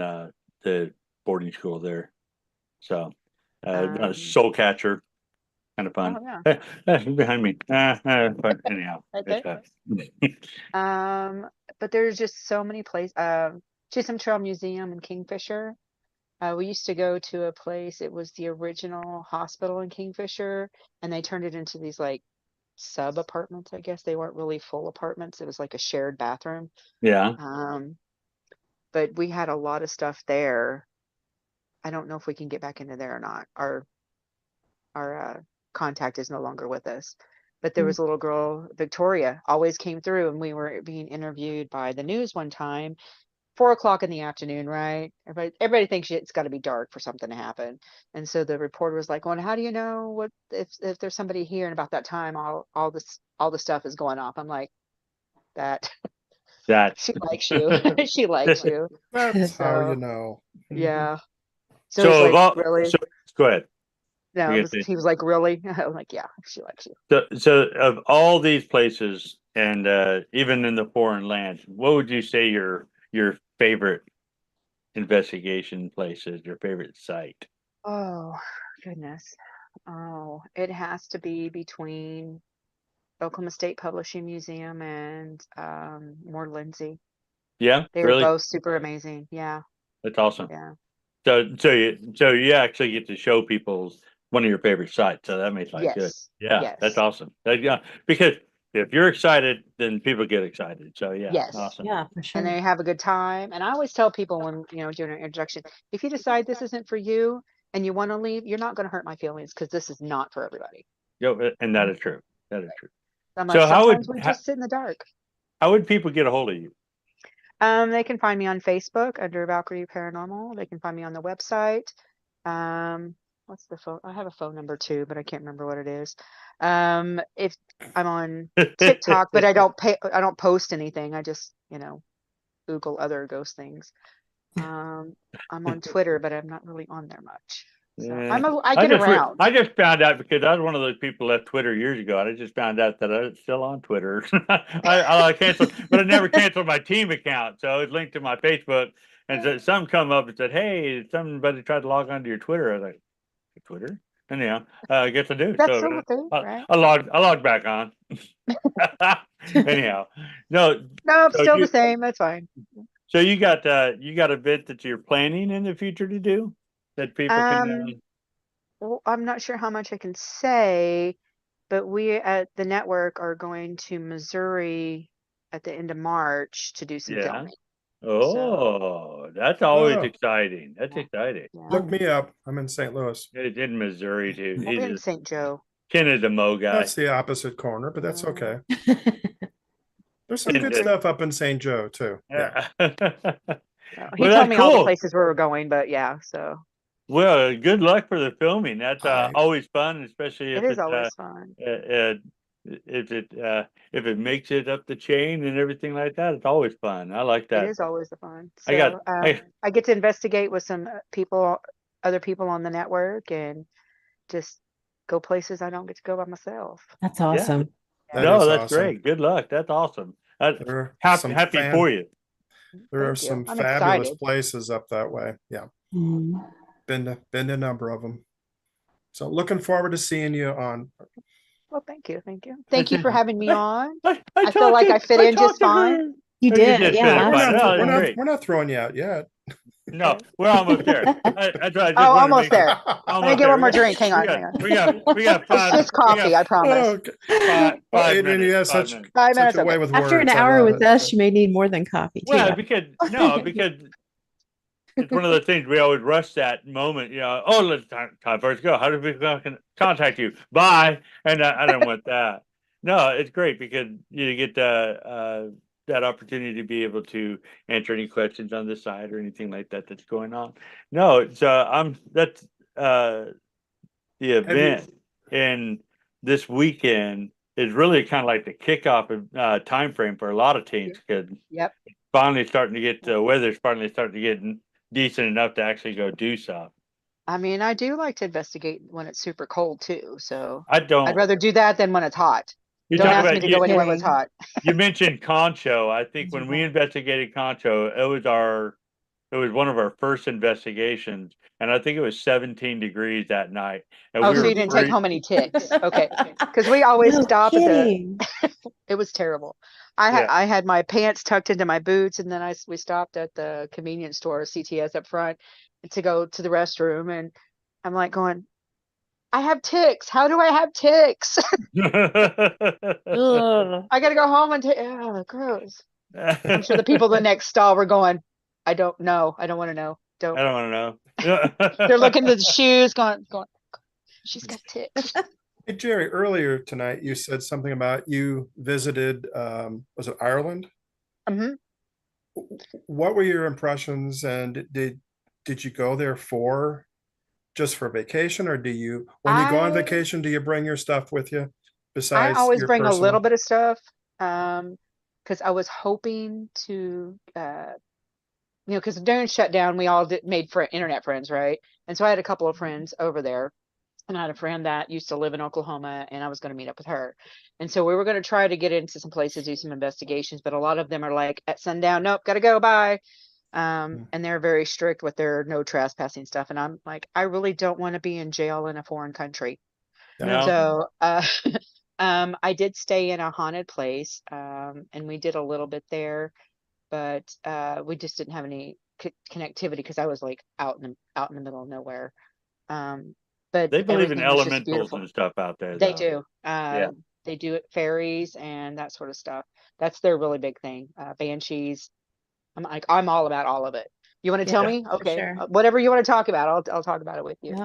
Speaker 1: the boarding school there. So Soul Catcher, kind of fun.
Speaker 4: Oh, yeah.
Speaker 1: Behind me. But anyhow.
Speaker 4: Okay. But there's just so many places. Chisholm Trail Museum in Kingfisher. We used to go to a place. It was the original hospital in Kingfisher, and they turned it into these like sub apartments. I guess they weren't really full apartments. It was like a shared bathroom.
Speaker 1: Yeah.
Speaker 4: But we had a lot of stuff there. I don't know if we can get back into there or not. Our contact is no longer with us. But there was a little girl, Victoria, always came through, and we were being interviewed by the news one time, 4:00 in the afternoon, right? Everybody thinks it's got to be dark for something to happen. And so the reporter was like, well, how do you know what if there's somebody here? And about that time, all the stuff is going off. I'm like, that she likes you. She likes you.
Speaker 2: That's how
Speaker 4: So,
Speaker 2: you know.
Speaker 4: yeah.
Speaker 1: So,
Speaker 4: he's like, really?
Speaker 1: Go ahead.
Speaker 4: No, he was like, really? I'm like, yeah, she likes you.
Speaker 1: So of all these places, and even in the foreign lands, what would you say your favorite investigation place is? Your favorite site?
Speaker 4: Oh goodness. Oh, it has to be between Oklahoma State Publishing Museum and Moore Lindsay.
Speaker 1: Yeah,
Speaker 4: They were both super amazing. Yeah.
Speaker 1: That's awesome.
Speaker 4: Yeah.
Speaker 1: So you actually get to show people one of your favorite sites. So that makes life good. Yeah,
Speaker 4: yes.
Speaker 1: That's awesome. Because if you're excited, then people get excited. So yeah,
Speaker 4: yes.
Speaker 1: Awesome.
Speaker 3: Yeah, for sure.
Speaker 4: And they have a good time. And I always tell people when doing an introduction, if you decide this isn't for you and you want to leave, you're not going to hurt my feelings because this is not for everybody.
Speaker 1: And that is true. That is true.
Speaker 4: I'm like, sometimes we just sit in the dark.
Speaker 1: How would people get a hold of you?
Speaker 4: They can find me on Facebook under Valkyrie Paranormal. They can find me on the website. What's the phone? I have a phone number too, but I can't remember what it is. If I'm on TikTok, but I don't post anything. I just, Google other ghost things. I'm on Twitter, but I'm not really on there much. So I get around.
Speaker 1: I just found out because I was one of those people that left Twitter years ago, and I just found out that I was still on Twitter. I canceled, but I never canceled my team account, so it's linked to my Facebook. And so some come up and said, "Hey, somebody tried to log onto your Twitter." I was like, "Twitter?" Anyhow, I guess I do.
Speaker 4: That's
Speaker 1: so
Speaker 4: the thing, right?
Speaker 1: I logged back on. Anyhow, no,
Speaker 4: still the same. That's fine.
Speaker 1: So you got a bit that you're planning in the future to do that people can.
Speaker 4: Well, I'm not sure how much I can say, but we at the network are going to Missouri at the end of March to do some filming.
Speaker 1: Oh, that's always exciting. That's exciting.
Speaker 4: Yeah.
Speaker 2: Look me up. I'm in St. Louis.
Speaker 1: It's in Missouri too.
Speaker 4: We're in St. Joe.
Speaker 1: Ken is a Mo guy.
Speaker 2: That's the opposite corner, but that's okay. There's some good stuff up in St. Joe too. Yeah.
Speaker 4: He told me all the places where we're going, but yeah, so.
Speaker 1: Well, good luck for the filming. That's always fun, especially if
Speaker 4: it is always fun.
Speaker 1: If it makes it up the chain and everything like that, it's always fun. I like that.
Speaker 4: It is always fun. So I get to investigate with some other people on the network, and just go places I don't get to go by myself.
Speaker 3: That's awesome.
Speaker 2: That
Speaker 1: No,
Speaker 2: is
Speaker 1: that's
Speaker 2: awesome.
Speaker 1: great. Good luck. That's awesome.
Speaker 2: There are
Speaker 1: Happy for you.
Speaker 2: There are
Speaker 4: Thank you.
Speaker 2: some
Speaker 4: I'm
Speaker 2: fabulous
Speaker 4: excited.
Speaker 2: places up that way. Yeah,
Speaker 3: Mm.
Speaker 2: been to a number of them. So looking forward to seeing you on.
Speaker 4: Well, thank you. Thank you for having me on.
Speaker 1: I
Speaker 4: I feel like I fit in just fine.
Speaker 1: her.
Speaker 3: You
Speaker 1: Oh,
Speaker 3: did,
Speaker 1: fit
Speaker 3: yeah,
Speaker 1: in fine. No,
Speaker 3: absolutely.
Speaker 1: that's great.
Speaker 2: We're not throwing you out yet.
Speaker 1: No, we're almost there. That's why I just
Speaker 4: Oh,
Speaker 1: wanted to
Speaker 4: almost
Speaker 1: make sure.
Speaker 4: there. Let me
Speaker 1: Almost
Speaker 4: get
Speaker 1: there.
Speaker 4: one more drink. Hang on.
Speaker 1: We got
Speaker 4: It's
Speaker 1: 5.
Speaker 4: just coffee, I promise.
Speaker 2: Okay.
Speaker 1: Five
Speaker 2: Well, Adrian,
Speaker 1: minutes.
Speaker 2: you have
Speaker 1: 5
Speaker 2: such
Speaker 1: minutes.
Speaker 4: 5
Speaker 2: such
Speaker 4: minutes.
Speaker 2: a way
Speaker 4: Okay.
Speaker 2: with
Speaker 3: After
Speaker 2: words.
Speaker 3: an
Speaker 2: I
Speaker 3: hour
Speaker 2: love
Speaker 3: with
Speaker 2: it.
Speaker 3: us, you may need more than coffee too.
Speaker 1: Well, because it's one of those things we always rush that moment. Oh, let's time first go. How do we contact you? Bye. And I don't want that. No, it's great because you get that opportunity to be able to answer any questions on the side or anything like that that's going on. No, it's that's the event and this weekend is really kind of like the kickoff time frame for a lot of teams because
Speaker 4: Yep.
Speaker 1: finally starting to get the weather's finally starting to get decent enough to actually go do stuff.
Speaker 4: I mean, I do like to investigate when it's super cold too. So
Speaker 1: I don't.
Speaker 4: I'd rather do that than when it's hot.
Speaker 1: You
Speaker 4: Don't
Speaker 1: talk
Speaker 4: ask
Speaker 1: about
Speaker 4: me to go anywhere when it's
Speaker 3: Kidding.
Speaker 4: hot.
Speaker 1: You mentioned Concho. I think when we investigated Concho, it was one of our first investigations, and I think it was 17 degrees that night. And
Speaker 4: Oh,
Speaker 1: we
Speaker 4: so
Speaker 1: were
Speaker 4: you didn't take home any ticks. Okay. Because we always
Speaker 3: No
Speaker 4: stop at the,
Speaker 3: kidding.
Speaker 4: it was terrible.
Speaker 1: Yeah.
Speaker 4: I had my pants tucked into my boots, and then we stopped at the convenience store, CTS up front, to go to the restroom, and I'm like going, I have ticks. How do I have ticks?
Speaker 3: Ugh.
Speaker 4: I gotta go home and take. Oh, gross. I'm sure the people in the next stall were going, I don't know. I don't want to know.
Speaker 1: I
Speaker 4: Don't.
Speaker 1: don't want to know.
Speaker 4: They're looking at the shoes, going. She's got ticks.
Speaker 2: Hey, Jerry, earlier tonight you said something about you visited, was it Ireland?
Speaker 4: Hmm.
Speaker 2: What were your impressions, and did you go there just for vacation, or when you go on vacation, do you bring your stuff with you
Speaker 4: I
Speaker 2: besides
Speaker 4: always
Speaker 2: your
Speaker 4: bring a little
Speaker 2: personal?
Speaker 4: bit of stuff, because I was hoping to, because during shutdown we all made internet friends, right? And so I had a couple of friends over there, and I had a friend that used to live in Oklahoma, and I was going to meet up with her. And so we were going to try to get into some places, do some investigations, but a lot of them are like at sundown, nope, gotta go, bye. And they're very strict with their no trespassing stuff. And I'm like, I really don't want to be in jail in a foreign country.
Speaker 1: No.
Speaker 4: So I did stay in a haunted place, and we did a little bit there, but we just didn't have any connectivity because I was like out in the middle of nowhere. But
Speaker 1: They believe in
Speaker 4: everything was just
Speaker 1: elementals
Speaker 4: beautiful.
Speaker 1: and stuff out there.
Speaker 4: They
Speaker 1: though.
Speaker 4: do.
Speaker 1: Yeah.
Speaker 4: They do it, fairies and that sort of stuff. That's their really big thing. Banshees. I'm all about all of it. You want to tell me? Okay.
Speaker 3: sure.
Speaker 4: Whatever you want to talk about, I'll talk about it with you.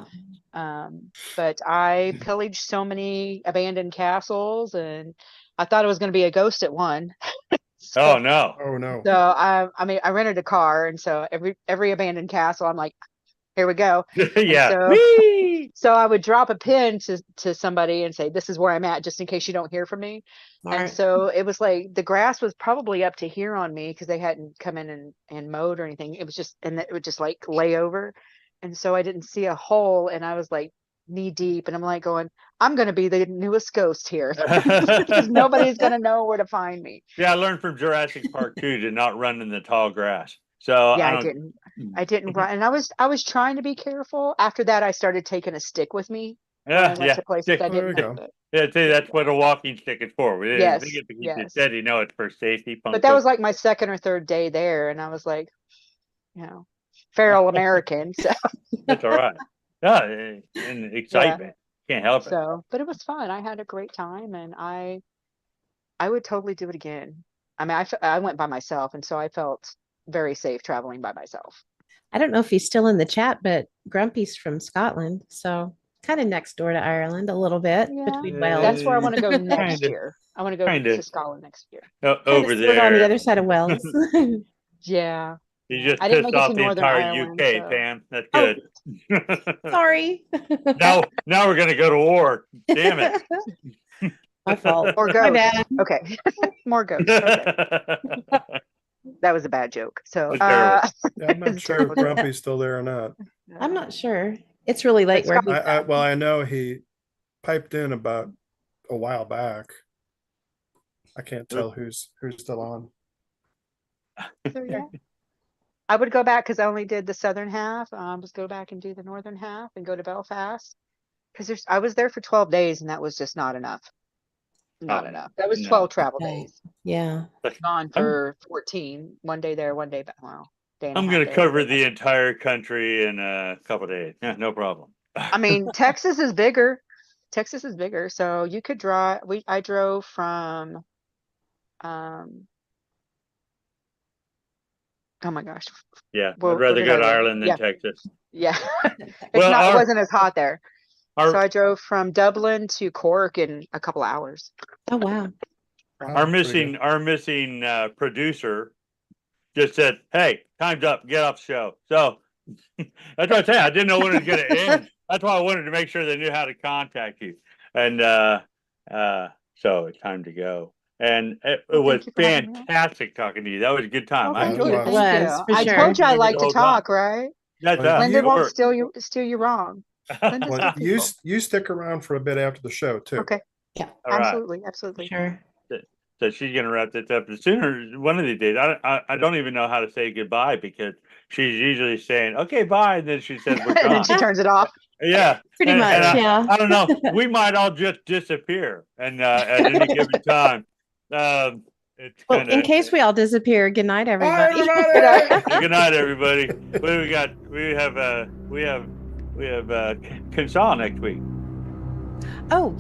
Speaker 3: Yeah.
Speaker 4: But I pillaged so many abandoned castles, and I thought it was going to be a ghost at one.
Speaker 1: Oh no.
Speaker 2: Oh no.
Speaker 4: So I mean, I rented a car, and so every abandoned castle, I'm like, here we go.
Speaker 1: Yeah.
Speaker 4: So,
Speaker 1: Whee!
Speaker 4: so I would drop a pin to somebody and say, this is where I'm at, just in case you don't hear from me. And
Speaker 3: Smart.
Speaker 4: so it was like the grass was probably up to here on me because they hadn't come in and mowed or anything. It was just, and it would just like lay over. And so I didn't see a hole, and I was like knee deep, and I'm like going, I'm going to be the newest ghost here because nobody's going to know where to find me.
Speaker 1: Yeah, I learned from Jurassic Park 2 to not run in the tall grass. So
Speaker 4: Yeah,
Speaker 1: I
Speaker 4: I didn't run, and I was trying to be careful. After that, I started taking a stick with me when I went to places I
Speaker 2: There we
Speaker 4: didn't
Speaker 2: go.
Speaker 4: have it.
Speaker 1: Yeah, see, that's what a walking stick is for. We didn't
Speaker 4: Yes,
Speaker 1: think it to keep you
Speaker 4: yes.
Speaker 1: steady. No, it's for safety.
Speaker 4: But that was like my second or third day there, and I was like, feral American. So
Speaker 1: That's all right. Yeah, and excitement. Can't help it.
Speaker 4: so, but it was fun. I had a great time, and I would totally do it again. I mean, I went by myself, and so I felt very safe traveling by myself.
Speaker 3: I don't know if he's still in the chat, but Grumpy's from Scotland, so kind of next door to Ireland a little bit
Speaker 4: Yeah.
Speaker 3: between
Speaker 4: That's
Speaker 3: Wales.
Speaker 4: where I want to go next
Speaker 1: Kinda.
Speaker 4: year. I want to go
Speaker 1: Kinda.
Speaker 4: to Scotland next year.
Speaker 1: Over
Speaker 3: Kinda sort of on the
Speaker 1: there.
Speaker 3: other side of Wales.
Speaker 4: Yeah.
Speaker 1: You just
Speaker 4: I didn't
Speaker 1: pissed
Speaker 4: make it
Speaker 1: off
Speaker 4: to
Speaker 1: the
Speaker 4: Northern
Speaker 1: entire
Speaker 4: Ireland,
Speaker 1: UK,
Speaker 4: so-
Speaker 1: Pam. That's
Speaker 3: Oh.
Speaker 1: good.
Speaker 3: Sorry.
Speaker 1: now we're gonna go to war. Damn it.
Speaker 3: My fault.
Speaker 4: Or
Speaker 3: My
Speaker 4: ghosts.
Speaker 3: bad.
Speaker 4: Okay. More ghosts. Okay. That was a bad joke. So
Speaker 1: It's terrible.
Speaker 2: Yeah, I'm not sure if Grumpy's still there or not.
Speaker 3: I'm not sure. It's really late
Speaker 4: But
Speaker 3: where
Speaker 4: Scott-
Speaker 3: he's at.
Speaker 2: Well, I know he piped in about a while back. I can't tell who's still on.
Speaker 4: So yeah, I would go back because I only did the southern half. Just go back and do the northern half and go to Belfast because I was there for 12 days and that was just not enough. Not
Speaker 1: Oh,
Speaker 4: enough. That was
Speaker 1: no.
Speaker 4: 12 travel
Speaker 3: Right.
Speaker 4: days.
Speaker 3: Yeah.
Speaker 4: Gone for 14. One day there, one day back. Well, day and a
Speaker 1: I'm
Speaker 4: half
Speaker 1: going to
Speaker 4: there,
Speaker 1: cover
Speaker 4: day
Speaker 1: the
Speaker 4: back.
Speaker 1: entire country in a couple of days. Yeah, no problem.
Speaker 4: I mean, Texas is bigger. Texas is bigger, so you could drive. I drove from. Oh my gosh.
Speaker 1: Yeah,
Speaker 4: Where
Speaker 1: I'd rather
Speaker 4: did
Speaker 1: go
Speaker 4: I
Speaker 1: to
Speaker 4: live?
Speaker 1: Ireland than
Speaker 4: Yeah,
Speaker 1: Texas.
Speaker 4: yeah.
Speaker 1: Well,
Speaker 4: It wasn't as hot there. So
Speaker 1: our
Speaker 4: I drove from Dublin to Cork in a couple hours.
Speaker 3: Oh, wow.
Speaker 1: our
Speaker 2: Pretty good.
Speaker 1: missing producer just said, "Hey, time's up. Get off the show." So that's what I say. I didn't know when it was going to end. That's why I wanted to make sure they knew how to contact you. And so it's time to go. And it
Speaker 4: Well,
Speaker 1: was
Speaker 4: thank you for having me on.
Speaker 1: fantastic talking to you. That was a good time.
Speaker 4: Well,
Speaker 1: I
Speaker 2: Yeah, it
Speaker 1: enjoyed it.
Speaker 2: was.
Speaker 4: Thank
Speaker 3: Was,
Speaker 4: you.
Speaker 3: for
Speaker 4: I
Speaker 3: sure.
Speaker 4: told you I
Speaker 1: Remember
Speaker 4: like
Speaker 1: the
Speaker 4: to
Speaker 1: whole time.
Speaker 4: talk, right?
Speaker 1: That's
Speaker 2: Well,
Speaker 4: Linda won't
Speaker 2: were-
Speaker 4: steal you wrong. Linda's
Speaker 2: Well,
Speaker 4: good people.
Speaker 2: you stick around for a bit after the show too.
Speaker 4: Okay,
Speaker 3: Yeah,
Speaker 1: All right.
Speaker 4: absolutely, absolutely.
Speaker 3: sure.
Speaker 1: So she's gonna wrap this up sooner. One of these days, I don't even know how to say goodbye because she's usually saying okay bye, and then she says we're
Speaker 4: And then
Speaker 1: gone.
Speaker 4: she turns it off.
Speaker 1: Yeah,
Speaker 3: Pretty
Speaker 1: and
Speaker 3: much, yeah.
Speaker 1: I don't know. We might all just disappear, and at any given time, it's
Speaker 3: Well,
Speaker 1: kind
Speaker 3: in
Speaker 1: of.
Speaker 3: case we all disappear, good night,
Speaker 2: Bye,
Speaker 3: everybody.
Speaker 2: everybody.
Speaker 1: Good night, everybody. What do we got? We have Kinshaw next week.
Speaker 3: Oh, yeah.